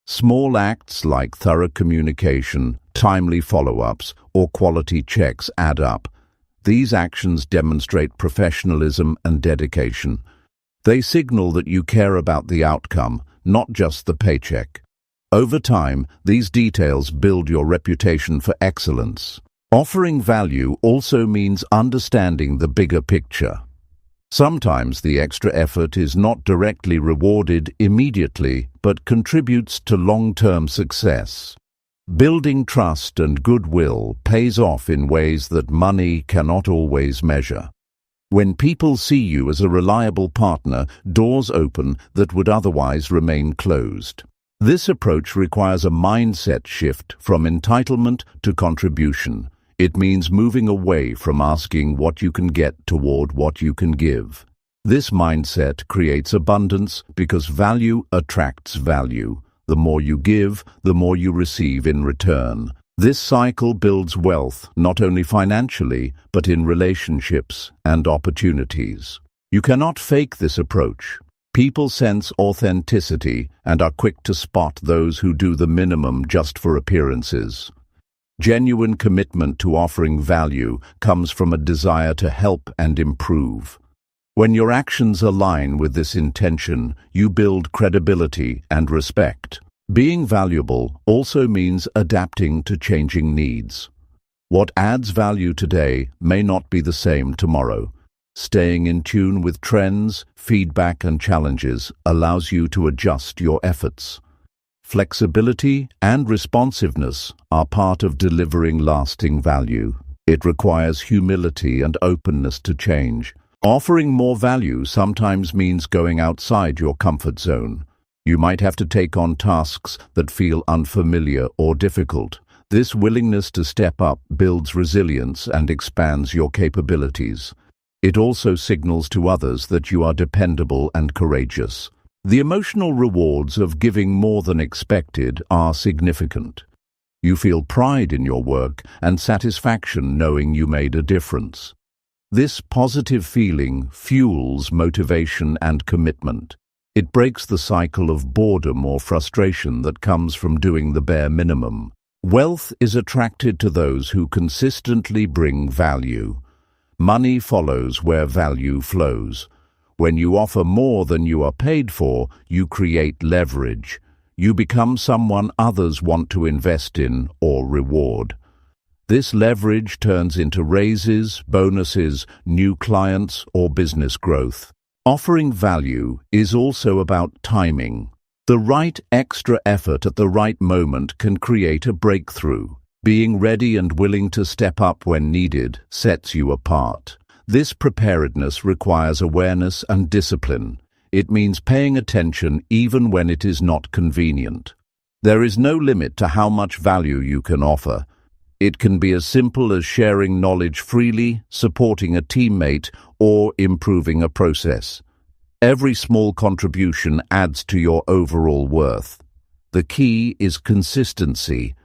Small acts like thorough communication, timely follow-ups, or quality checks add up. These actions demonstrate professionalism and dedication. They signal that you care about the outcome, not just the paycheck. Over time, these details build your reputation for excellence. Offering value also means understanding the bigger picture. Sometimes the extra effort is not directly rewarded immediately, but contributes to long-term success. Building trust and goodwill pays off in ways that money cannot always measure. When people see you as a reliable partner, doors open that would otherwise remain closed. This approach requires a mindset shift from entitlement to contribution. It means moving away from asking what you can get toward what you can give. This mindset creates abundance because value attracts value. The more you give, the more you receive in return. This cycle builds wealth not only financially, but in relationships and opportunities. You cannot fake this approach. People sense authenticity and are quick to spot those who do the minimum just for appearances. Genuine commitment to offering value comes from a desire to help and improve. When your actions align with this intention, you build credibility and respect. Being valuable also means adapting to changing needs. What adds value today may not be the same tomorrow. Staying in tune with trends, feedback, and challenges allows you to adjust your efforts. Flexibility and responsiveness are part of delivering lasting value. It requires humility and openness to change. Offering more value sometimes means going outside your comfort zone. You might have to take on tasks that feel unfamiliar or difficult. This willingness to step up builds resilience and expands your capabilities. It also signals to others that you are dependable and courageous. The emotional rewards of giving more than expected are significant. You feel pride in your work and satisfaction knowing you made a difference. This positive feeling fuels motivation and commitment. It breaks the cycle of boredom or frustration that comes from doing the bare minimum. Wealth is attracted to those who consistently bring value. Money follows where value flows. When you offer more than you are paid for, you create leverage. You become someone others want to invest in or reward. This leverage turns into raises, bonuses, new clients, or business growth. Offering value is also about timing. The right extra effort at the right moment can create a breakthrough. Being ready and willing to step up when needed sets you apart. This preparedness requires awareness and discipline. It means paying attention even when it is not convenient. There is no limit to how much value you can offer. It can be as simple as sharing knowledge freely, supporting a teammate, or improving a process. Every small contribution adds to your overall worth. The key is consistency.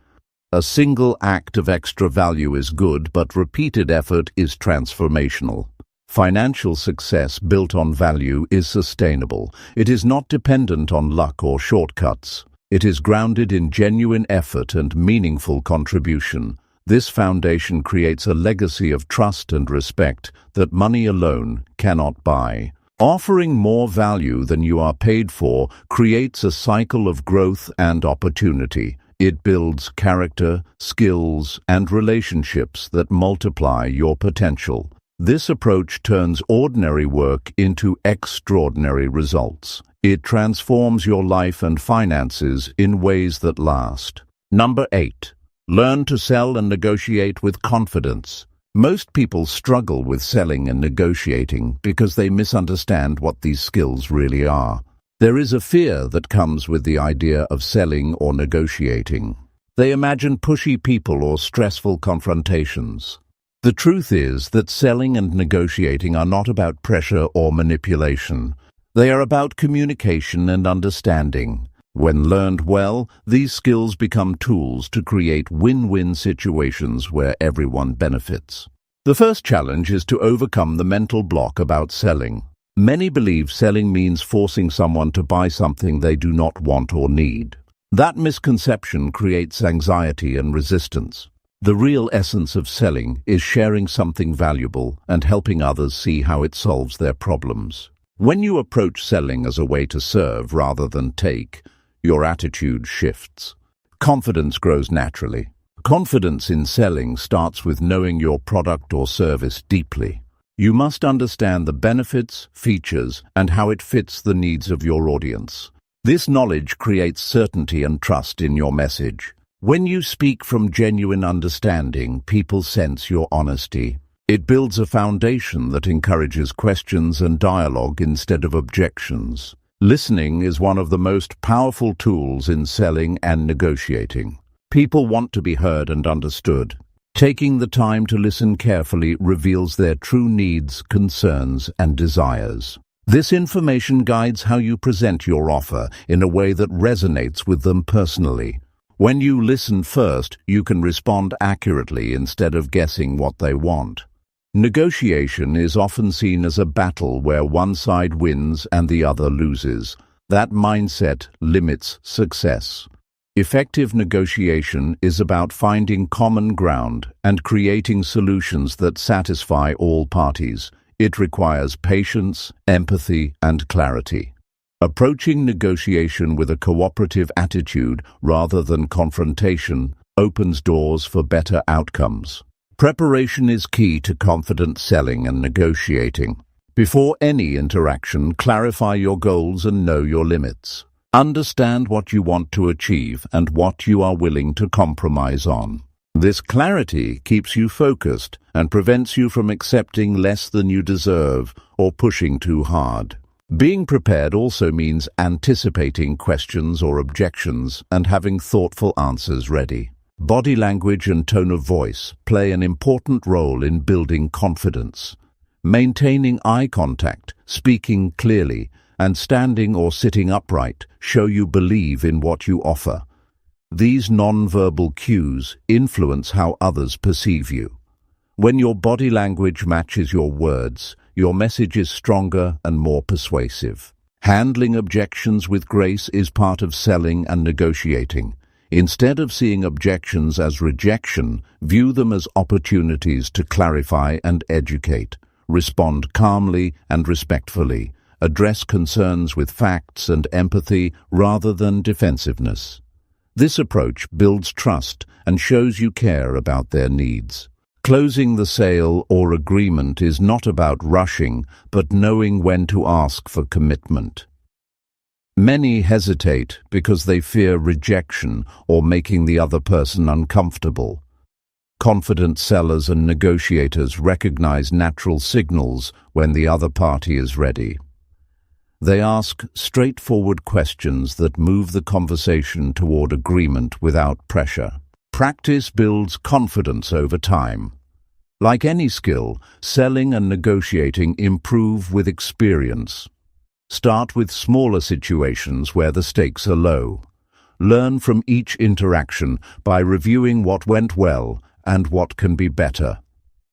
A single act of extra value is good, but repeated effort is transformational. Financial success built on value is sustainable. It is not dependent on luck or shortcuts. It is grounded in genuine effort and meaningful contribution. This foundation creates a legacy of trust and respect that money alone cannot buy. Offering more value than you are paid for creates a cycle of growth and opportunity. It builds character, skills, and relationships that multiply your potential. This approach turns ordinary work into extraordinary results. It transforms your life and finances in ways that last. Number 8. Learn to sell and negotiate with confidence. Most people struggle with selling and negotiating because they misunderstand what these skills really are. There is a fear that comes with the idea of selling or negotiating. They imagine pushy people or stressful confrontations. The truth is that selling and negotiating are not about pressure or manipulation. They are about communication and understanding. When learned well, these skills become tools to create win-win situations where everyone benefits. The first challenge is to overcome the mental block about selling. Many believe selling means forcing someone to buy something they do not want or need. That misconception creates anxiety and resistance. The real essence of selling is sharing something valuable and helping others see how it solves their problems. When you approach selling as a way to serve rather than take, your attitude shifts. Confidence grows naturally. Confidence in selling starts with knowing your product or service deeply. You must understand the benefits, features, and how it fits the needs of your audience. This knowledge creates certainty and trust in your message. When you speak from genuine understanding, people sense your honesty. It builds a foundation that encourages questions and dialogue instead of objections. Listening is one of the most powerful tools in selling and negotiating. People want to be heard and understood. Taking the time to listen carefully reveals their true needs, concerns, and desires. This information guides how you present your offer in a way that resonates with them personally. When you listen first, you can respond accurately instead of guessing what they want. Negotiation is often seen as a battle where one side wins and the other loses. That mindset limits success. Effective negotiation is about finding common ground and creating solutions that satisfy all parties. It requires patience, empathy, and clarity. Approaching negotiation with a cooperative attitude rather than confrontation opens doors for better outcomes. Preparation is key to confident selling and negotiating. Before any interaction, clarify your goals and know your limits. Understand what you want to achieve and what you are willing to compromise on. This clarity keeps you focused and prevents you from accepting less than you deserve or pushing too hard. Being prepared also means anticipating questions or objections and having thoughtful answers ready. Body language and tone of voice play an important role in building confidence. Maintaining eye contact, speaking clearly, and standing or sitting upright show you believe in what you offer. These non-verbal cues influence how others perceive you. When your body language matches your words, your message is stronger and more persuasive. Handling objections with grace is part of selling and negotiating. Instead of seeing objections as rejection, view them as opportunities to clarify and educate. Respond calmly and respectfully. Address concerns with facts and empathy rather than defensiveness. This approach builds trust and shows you care about their needs. Closing the sale or agreement is not about rushing, but knowing when to ask for commitment. Many hesitate because they fear rejection or making the other person uncomfortable. Confident sellers and negotiators recognize natural signals when the other party is ready. They ask straightforward questions that move the conversation toward agreement without pressure. Practice builds confidence over time. Like any skill, selling and negotiating improve with experience. Start with smaller situations where the stakes are low. Learn from each interaction by reviewing what went well and what can be better.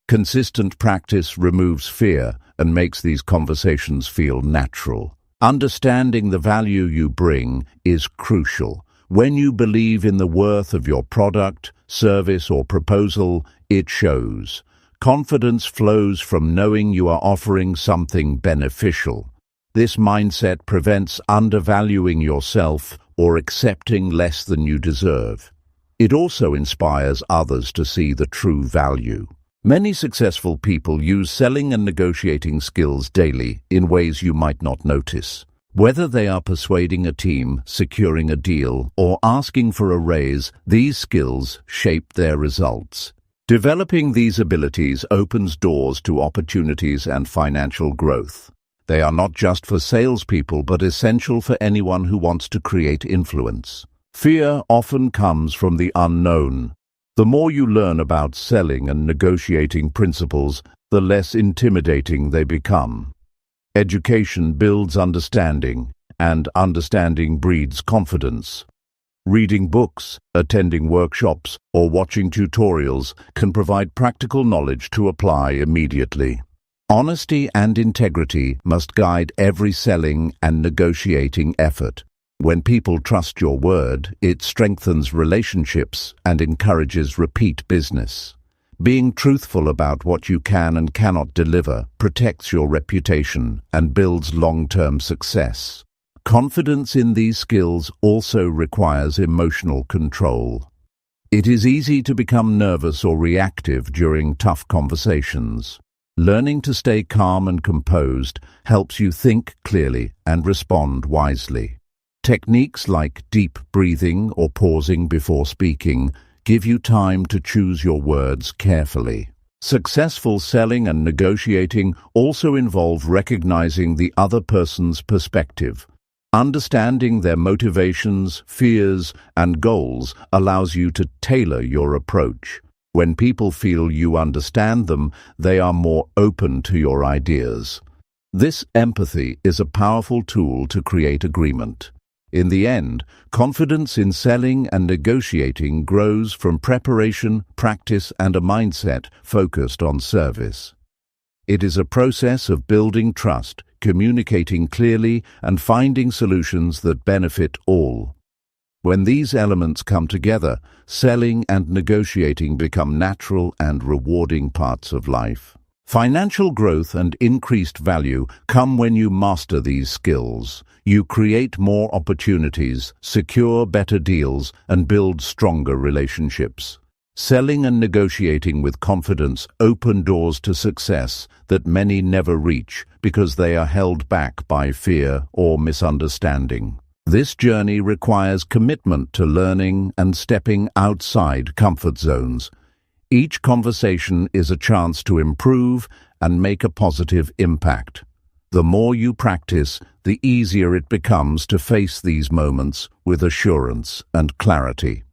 Consistent practice removes fear and makes these conversations feel natural. Understanding the value you bring is crucial. When you believe in the worth of your product, service, or proposal, it shows. Confidence flows from knowing you are offering something beneficial. This mindset prevents undervaluing yourself or accepting less than you deserve. It also inspires others to see the true value. Many successful people use selling and negotiating skills daily in ways you might not notice. Whether they are persuading a team, securing a deal, or asking for a raise, these skills shape their results. Developing these abilities opens doors to opportunities and financial growth. They are not just for salespeople but essential for anyone who wants to create influence. Fear often comes from the unknown. The more you learn about selling and negotiating principles, the less intimidating they become. Education builds understanding, and understanding breeds confidence. Reading books, attending workshops, or watching tutorials can provide practical knowledge to apply immediately. Honesty and integrity must guide every selling and negotiating effort. When people trust your word, it strengthens relationships and encourages repeat business. Being truthful about what you can and cannot deliver protects your reputation and builds long-term success. Confidence in these skills also requires emotional control. It is easy to become nervous or reactive during tough conversations. Learning to stay calm and composed helps you think clearly and respond wisely. Techniques like deep breathing or pausing before speaking give you time to choose your words carefully. Successful selling and negotiating also involve recognizing the other person's perspective. Understanding their motivations, fears, and goals allows you to tailor your approach. When people feel you understand them, they are more open to your ideas. This empathy is a powerful tool to create agreement. In the end, confidence in selling and negotiating grows from preparation, practice, and a mindset focused on service. It is a process of building trust, communicating clearly, and finding solutions that benefit all. When these elements come together, selling and negotiating become natural and rewarding parts of life. Financial growth and increased value come when you master these skills. You create more opportunities, secure better deals, and build stronger relationships. Selling and negotiating with confidence open doors to success that many never reach because they are held back by fear or misunderstanding. This journey requires commitment to learning and stepping outside comfort zones. Each conversation is a chance to improve and make a positive impact. The more you practice, the easier it becomes to face these moments with assurance and clarity.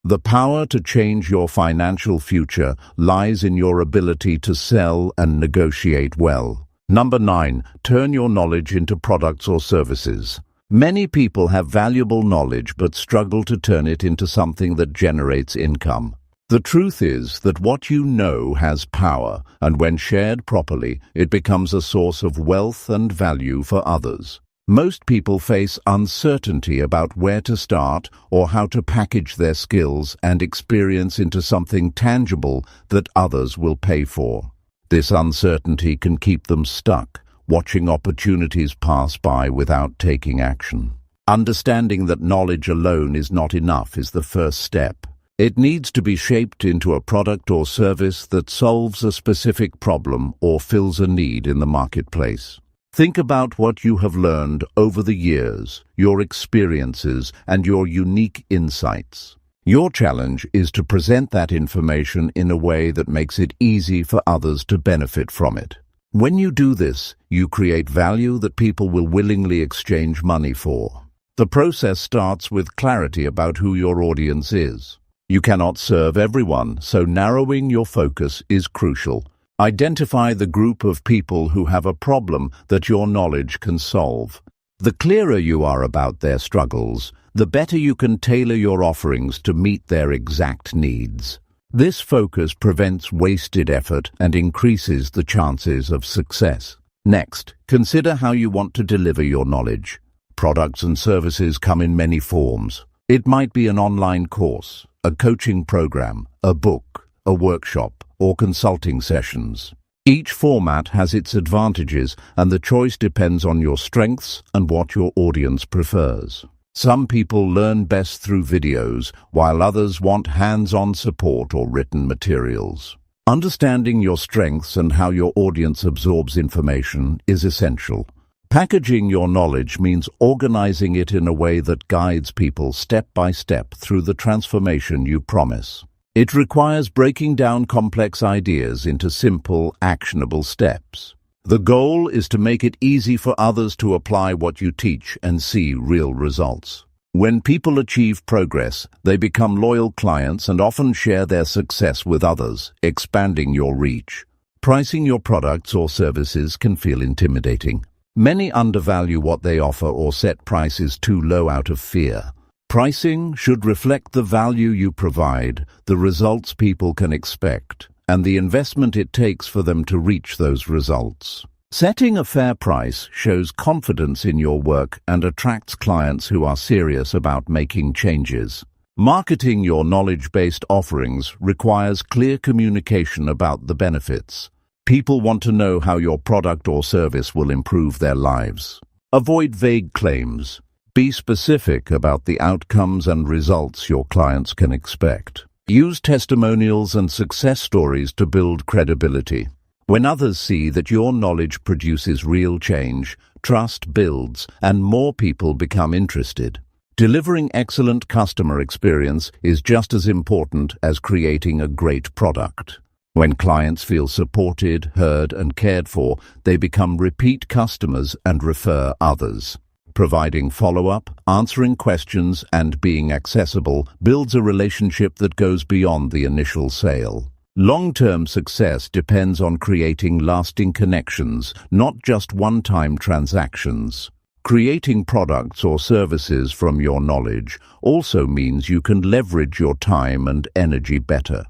The power to change your financial future lies in your ability to sell and negotiate well. Number 9, turn your knowledge into products or services. Many people have valuable knowledge but struggle to turn it into something that generates income. The truth is that what you know has power, and when shared properly, it becomes a source of wealth and value for others. Most people face uncertainty about where to start or how to package their skills and experience into something tangible that others will pay for. This uncertainty can keep them stuck, watching opportunities pass by without taking action. Understanding that knowledge alone is not enough is the first step. It needs to be shaped into a product or service that solves a specific problem or fills a need in the marketplace. Think about what you have learned over the years, your experiences, and your unique insights. Your challenge is to present that information in a way that makes it easy for others to benefit from it. When you do this, you create value that people will willingly exchange money for. The process starts with clarity about who your audience is. You cannot serve everyone, so narrowing your focus is crucial. Identify the group of people who have a problem that your knowledge can solve. The clearer you are about their struggles, the better you can tailor your offerings to meet their exact needs. This focus prevents wasted effort and increases the chances of success. Next, consider how you want to deliver your knowledge. Products and services come in many forms. It might be an online course, a coaching program, a book, a workshop, or consulting sessions. Each format has its advantages, and the choice depends on your strengths and what your audience prefers. Some people learn best through videos, while others want hands-on support or written materials. Understanding your strengths and how your audience absorbs information is essential. Packaging your knowledge means organizing it in a way that guides people step by step through the transformation you promise. It requires breaking down complex ideas into simple, actionable steps. The goal is to make it easy for others to apply what you teach and see real results. When people achieve progress, they become loyal clients and often share their success with others, expanding your reach. Pricing your products or services can feel intimidating. Many undervalue what they offer or set prices too low out of fear. Pricing should reflect the value you provide, the results people can expect, and the investment it takes for them to reach those results. Setting a fair price shows confidence in your work and attracts clients who are serious about making changes. Marketing your knowledge-based offerings requires clear communication about the benefits. People want to know how your product or service will improve their lives. Avoid vague claims. Be specific about the outcomes and results your clients can expect. Use testimonials and success stories to build credibility. When others see that your knowledge produces real change, trust builds and more people become interested. Delivering excellent customer experience is just as important as creating a great product. When clients feel supported, heard, and cared for, they become repeat customers and refer others. Providing follow-up, answering questions, and being accessible builds a relationship that goes beyond the initial sale. Long-term success depends on creating lasting connections, not just one-time transactions. Creating products or services from your knowledge also means you can leverage your time and energy better.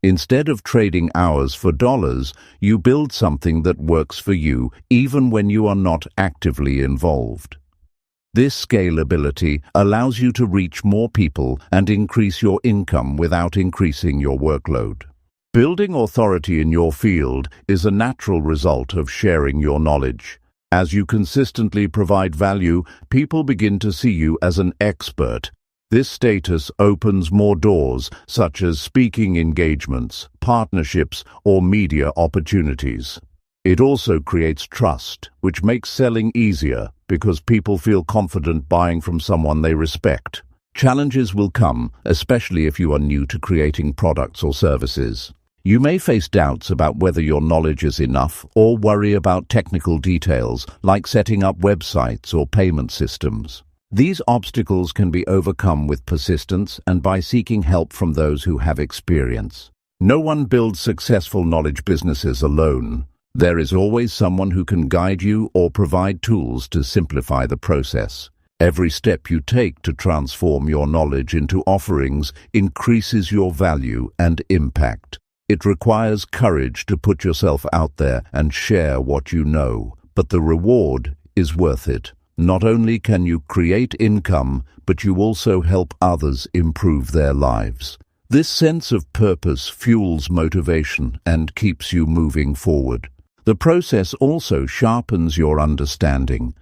Instead of trading hours for dollars, you build something that works for you even when you are not actively involved. This scalability allows you to reach more people and increase your income without increasing your workload. Building authority in your field is a natural result of sharing your knowledge. As you consistently provide value, people begin to see you as an expert. This status opens more doors, such as speaking engagements, partnerships, or media opportunities. It also creates trust, which makes selling easier because people feel confident buying from someone they respect. Challenges will come, especially if you are new to creating products or services. You may face doubts about whether your knowledge is enough or worry about technical details like setting up websites or payment systems. These obstacles can be overcome with persistence and by seeking help from those who have experience. No one builds successful knowledge businesses alone. There is always someone who can guide you or provide tools to simplify the process. Every step you take to transform your knowledge into offerings increases your value and impact. It requires courage to put yourself out there and share what you know, but the reward is worth it. Not only can you create income, but you also help others improve their lives. This sense of purpose fuels motivation and keeps you moving forward. The process also sharpens your understanding.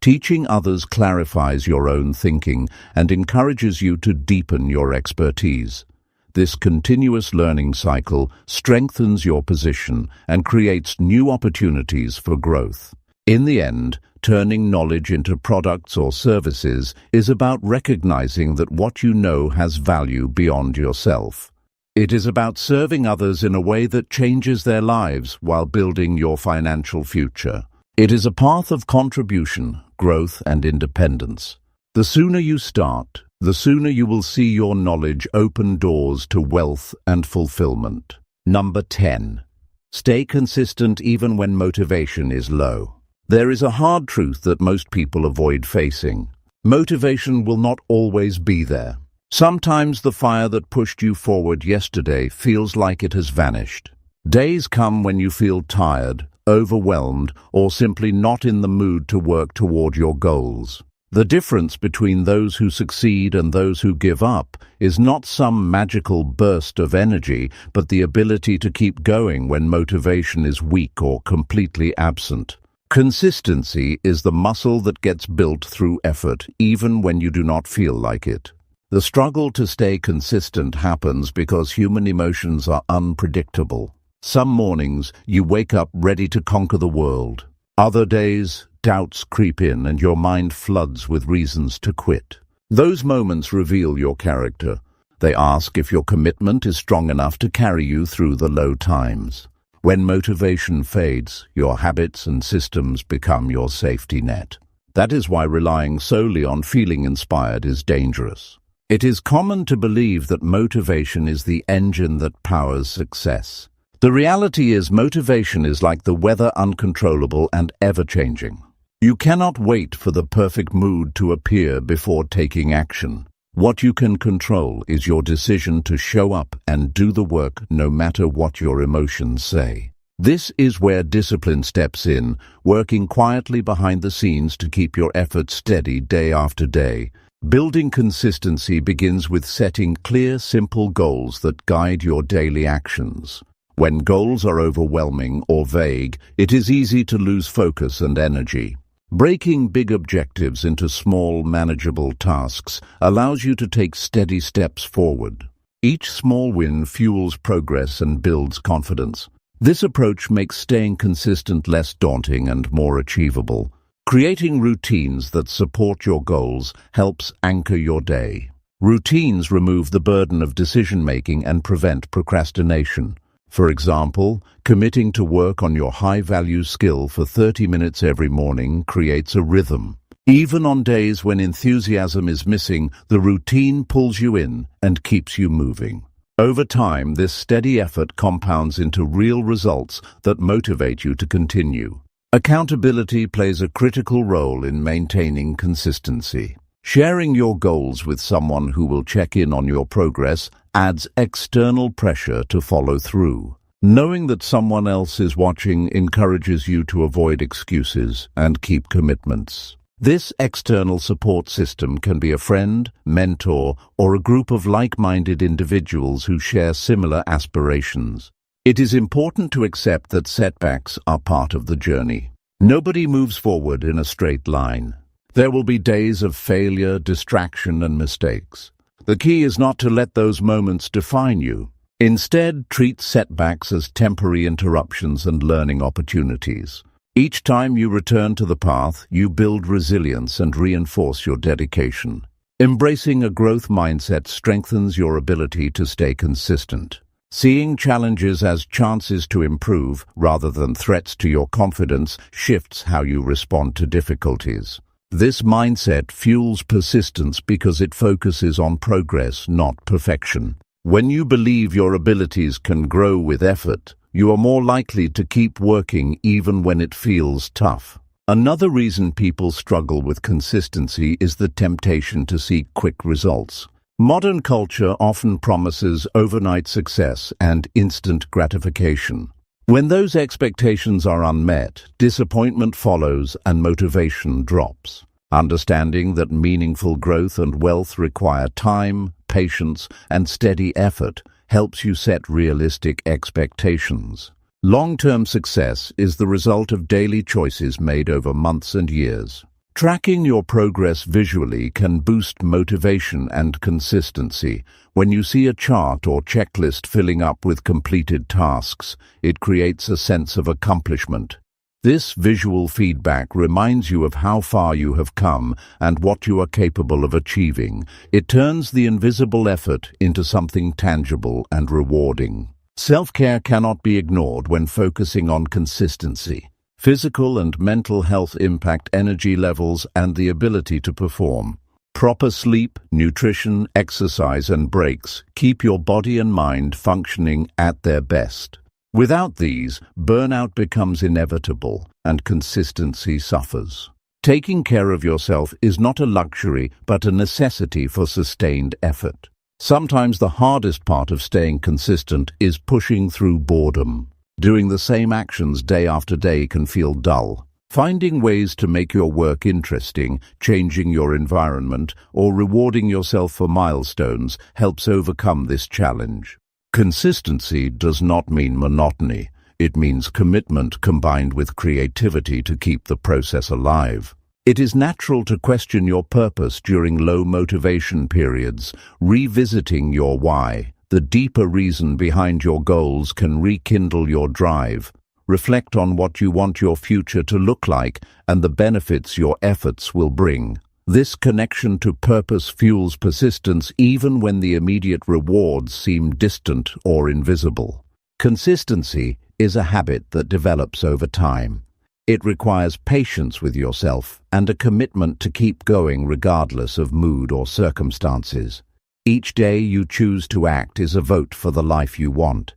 Teaching others clarifies your own thinking and encourages you to deepen your expertise. This continuous learning cycle strengthens your position and creates new opportunities for growth. In the end, turning knowledge into products or services is about recognizing that what you know has value beyond yourself. It is about serving others in a way that changes their lives while building your financial future. It is a path of contribution, growth, and independence. The sooner you start, the sooner you will see your knowledge open doors to wealth and fulfillment. Number 10. Stay consistent even when motivation is low. There is a hard truth that most people avoid facing. Motivation will not always be there. Sometimes the fire that pushed you forward yesterday feels like it has vanished. Days come when you feel tired, overwhelmed, or simply not in the mood to work toward your goals. The difference between those who succeed and those who give up is not some magical burst of energy, but the ability to keep going when motivation is weak or completely absent. Consistency is the muscle that gets built through effort, even when you do not feel like it. The struggle to stay consistent happens because human emotions are unpredictable. Some mornings, you wake up ready to conquer the world. Other days, doubts creep in and your mind floods with reasons to quit. Those moments reveal your character. They ask if your commitment is strong enough to carry you through the low times. When motivation fades, your habits and systems become your safety net. That is why relying solely on feeling inspired is dangerous. It is common to believe that motivation is the engine that powers success. The reality is motivation is like the weather, uncontrollable and ever-changing. You cannot wait for the perfect mood to appear before taking action. What you can control is your decision to show up and do the work no matter what your emotions say. This is where discipline steps in, working quietly behind the scenes to keep your efforts steady day after day. Building consistency begins with setting clear, simple goals that guide your daily actions. When goals are overwhelming or vague, it is easy to lose focus and energy. Breaking big objectives into small, manageable tasks allows you to take steady steps forward. Each small win fuels progress and builds confidence. This approach makes staying consistent less daunting and more achievable. Creating routines that support your goals helps anchor your day. Routines remove the burden of decision-making and prevent procrastination. For example, committing to work on your high-value skill for 30 minutes every morning creates a rhythm. Even on days when enthusiasm is missing, the routine pulls you in and keeps you moving. Over time, this steady effort compounds into real results that motivate you to continue. Accountability plays a critical role in maintaining consistency. Sharing your goals with someone who will check in on your progress adds external pressure to follow through. Knowing that someone else is watching encourages you to avoid excuses and keep commitments. This external support system can be a friend, mentor, or a group of like-minded individuals who share similar aspirations. It is important to accept that setbacks are part of the journey. Nobody moves forward in a straight line. There will be days of failure, distraction, and mistakes. The key is not to let those moments define you. Instead, treat setbacks as temporary interruptions and learning opportunities. Each time you return to the path, you build resilience and reinforce your dedication. Embracing a growth mindset strengthens your ability to stay consistent. Seeing challenges as chances to improve rather than threats to your confidence shifts how you respond to difficulties. This mindset fuels persistence because it focuses on progress, not perfection. When you believe your abilities can grow with effort, you are more likely to keep working even when it feels tough. Another reason people struggle with consistency is the temptation to seek quick results. Modern culture often promises overnight success and instant gratification. When those expectations are unmet, disappointment follows and motivation drops. Understanding that meaningful growth and wealth require time, patience, and steady effort helps you set realistic expectations. Long-term success is the result of daily choices made over months and years. Tracking your progress visually can boost motivation and consistency. When you see a chart or checklist filling up with completed tasks, it creates a sense of accomplishment. This visual feedback reminds you of how far you have come and what you are capable of achieving. It turns the invisible effort into something tangible and rewarding. Self-care cannot be ignored when focusing on consistency. Physical and mental health impact energy levels and the ability to perform. Proper sleep, nutrition, exercise, and breaks keep your body and mind functioning at their best. Without these, burnout becomes inevitable and consistency suffers. Taking care of yourself is not a luxury but a necessity for sustained effort. Sometimes the hardest part of staying consistent is pushing through boredom. Doing the same actions day after day can feel dull. Finding ways to make your work interesting, changing your environment, or rewarding yourself for milestones helps overcome this challenge. Consistency does not mean monotony. It means commitment combined with creativity to keep the process alive. It is natural to question your purpose during low motivation periods. Revisiting your why, the deeper reason behind your goals, can rekindle your drive. Reflect on what you want your future to look like and the benefits your efforts will bring. This connection to purpose fuels persistence even when the immediate rewards seem distant or invisible. Consistency is a habit that develops over time. It requires patience with yourself and a commitment to keep going regardless of mood or circumstances. Each day you choose to act is a vote for the life you want.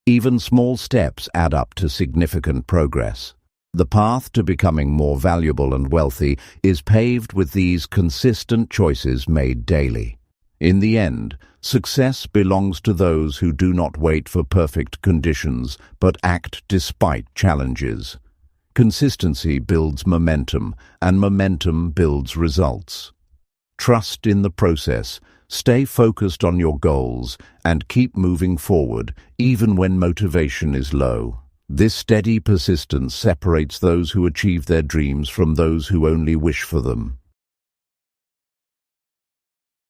Even small steps add up to significant progress. The path to becoming more valuable and wealthy is paved with these consistent choices made daily. In the end, success belongs to those who do not wait for perfect conditions but act despite challenges. Consistency builds momentum, and momentum builds results. Trust in the process, stay focused on your goals, and keep moving forward even when motivation is low. This steady persistence separates those who achieve their dreams from those who only wish for them.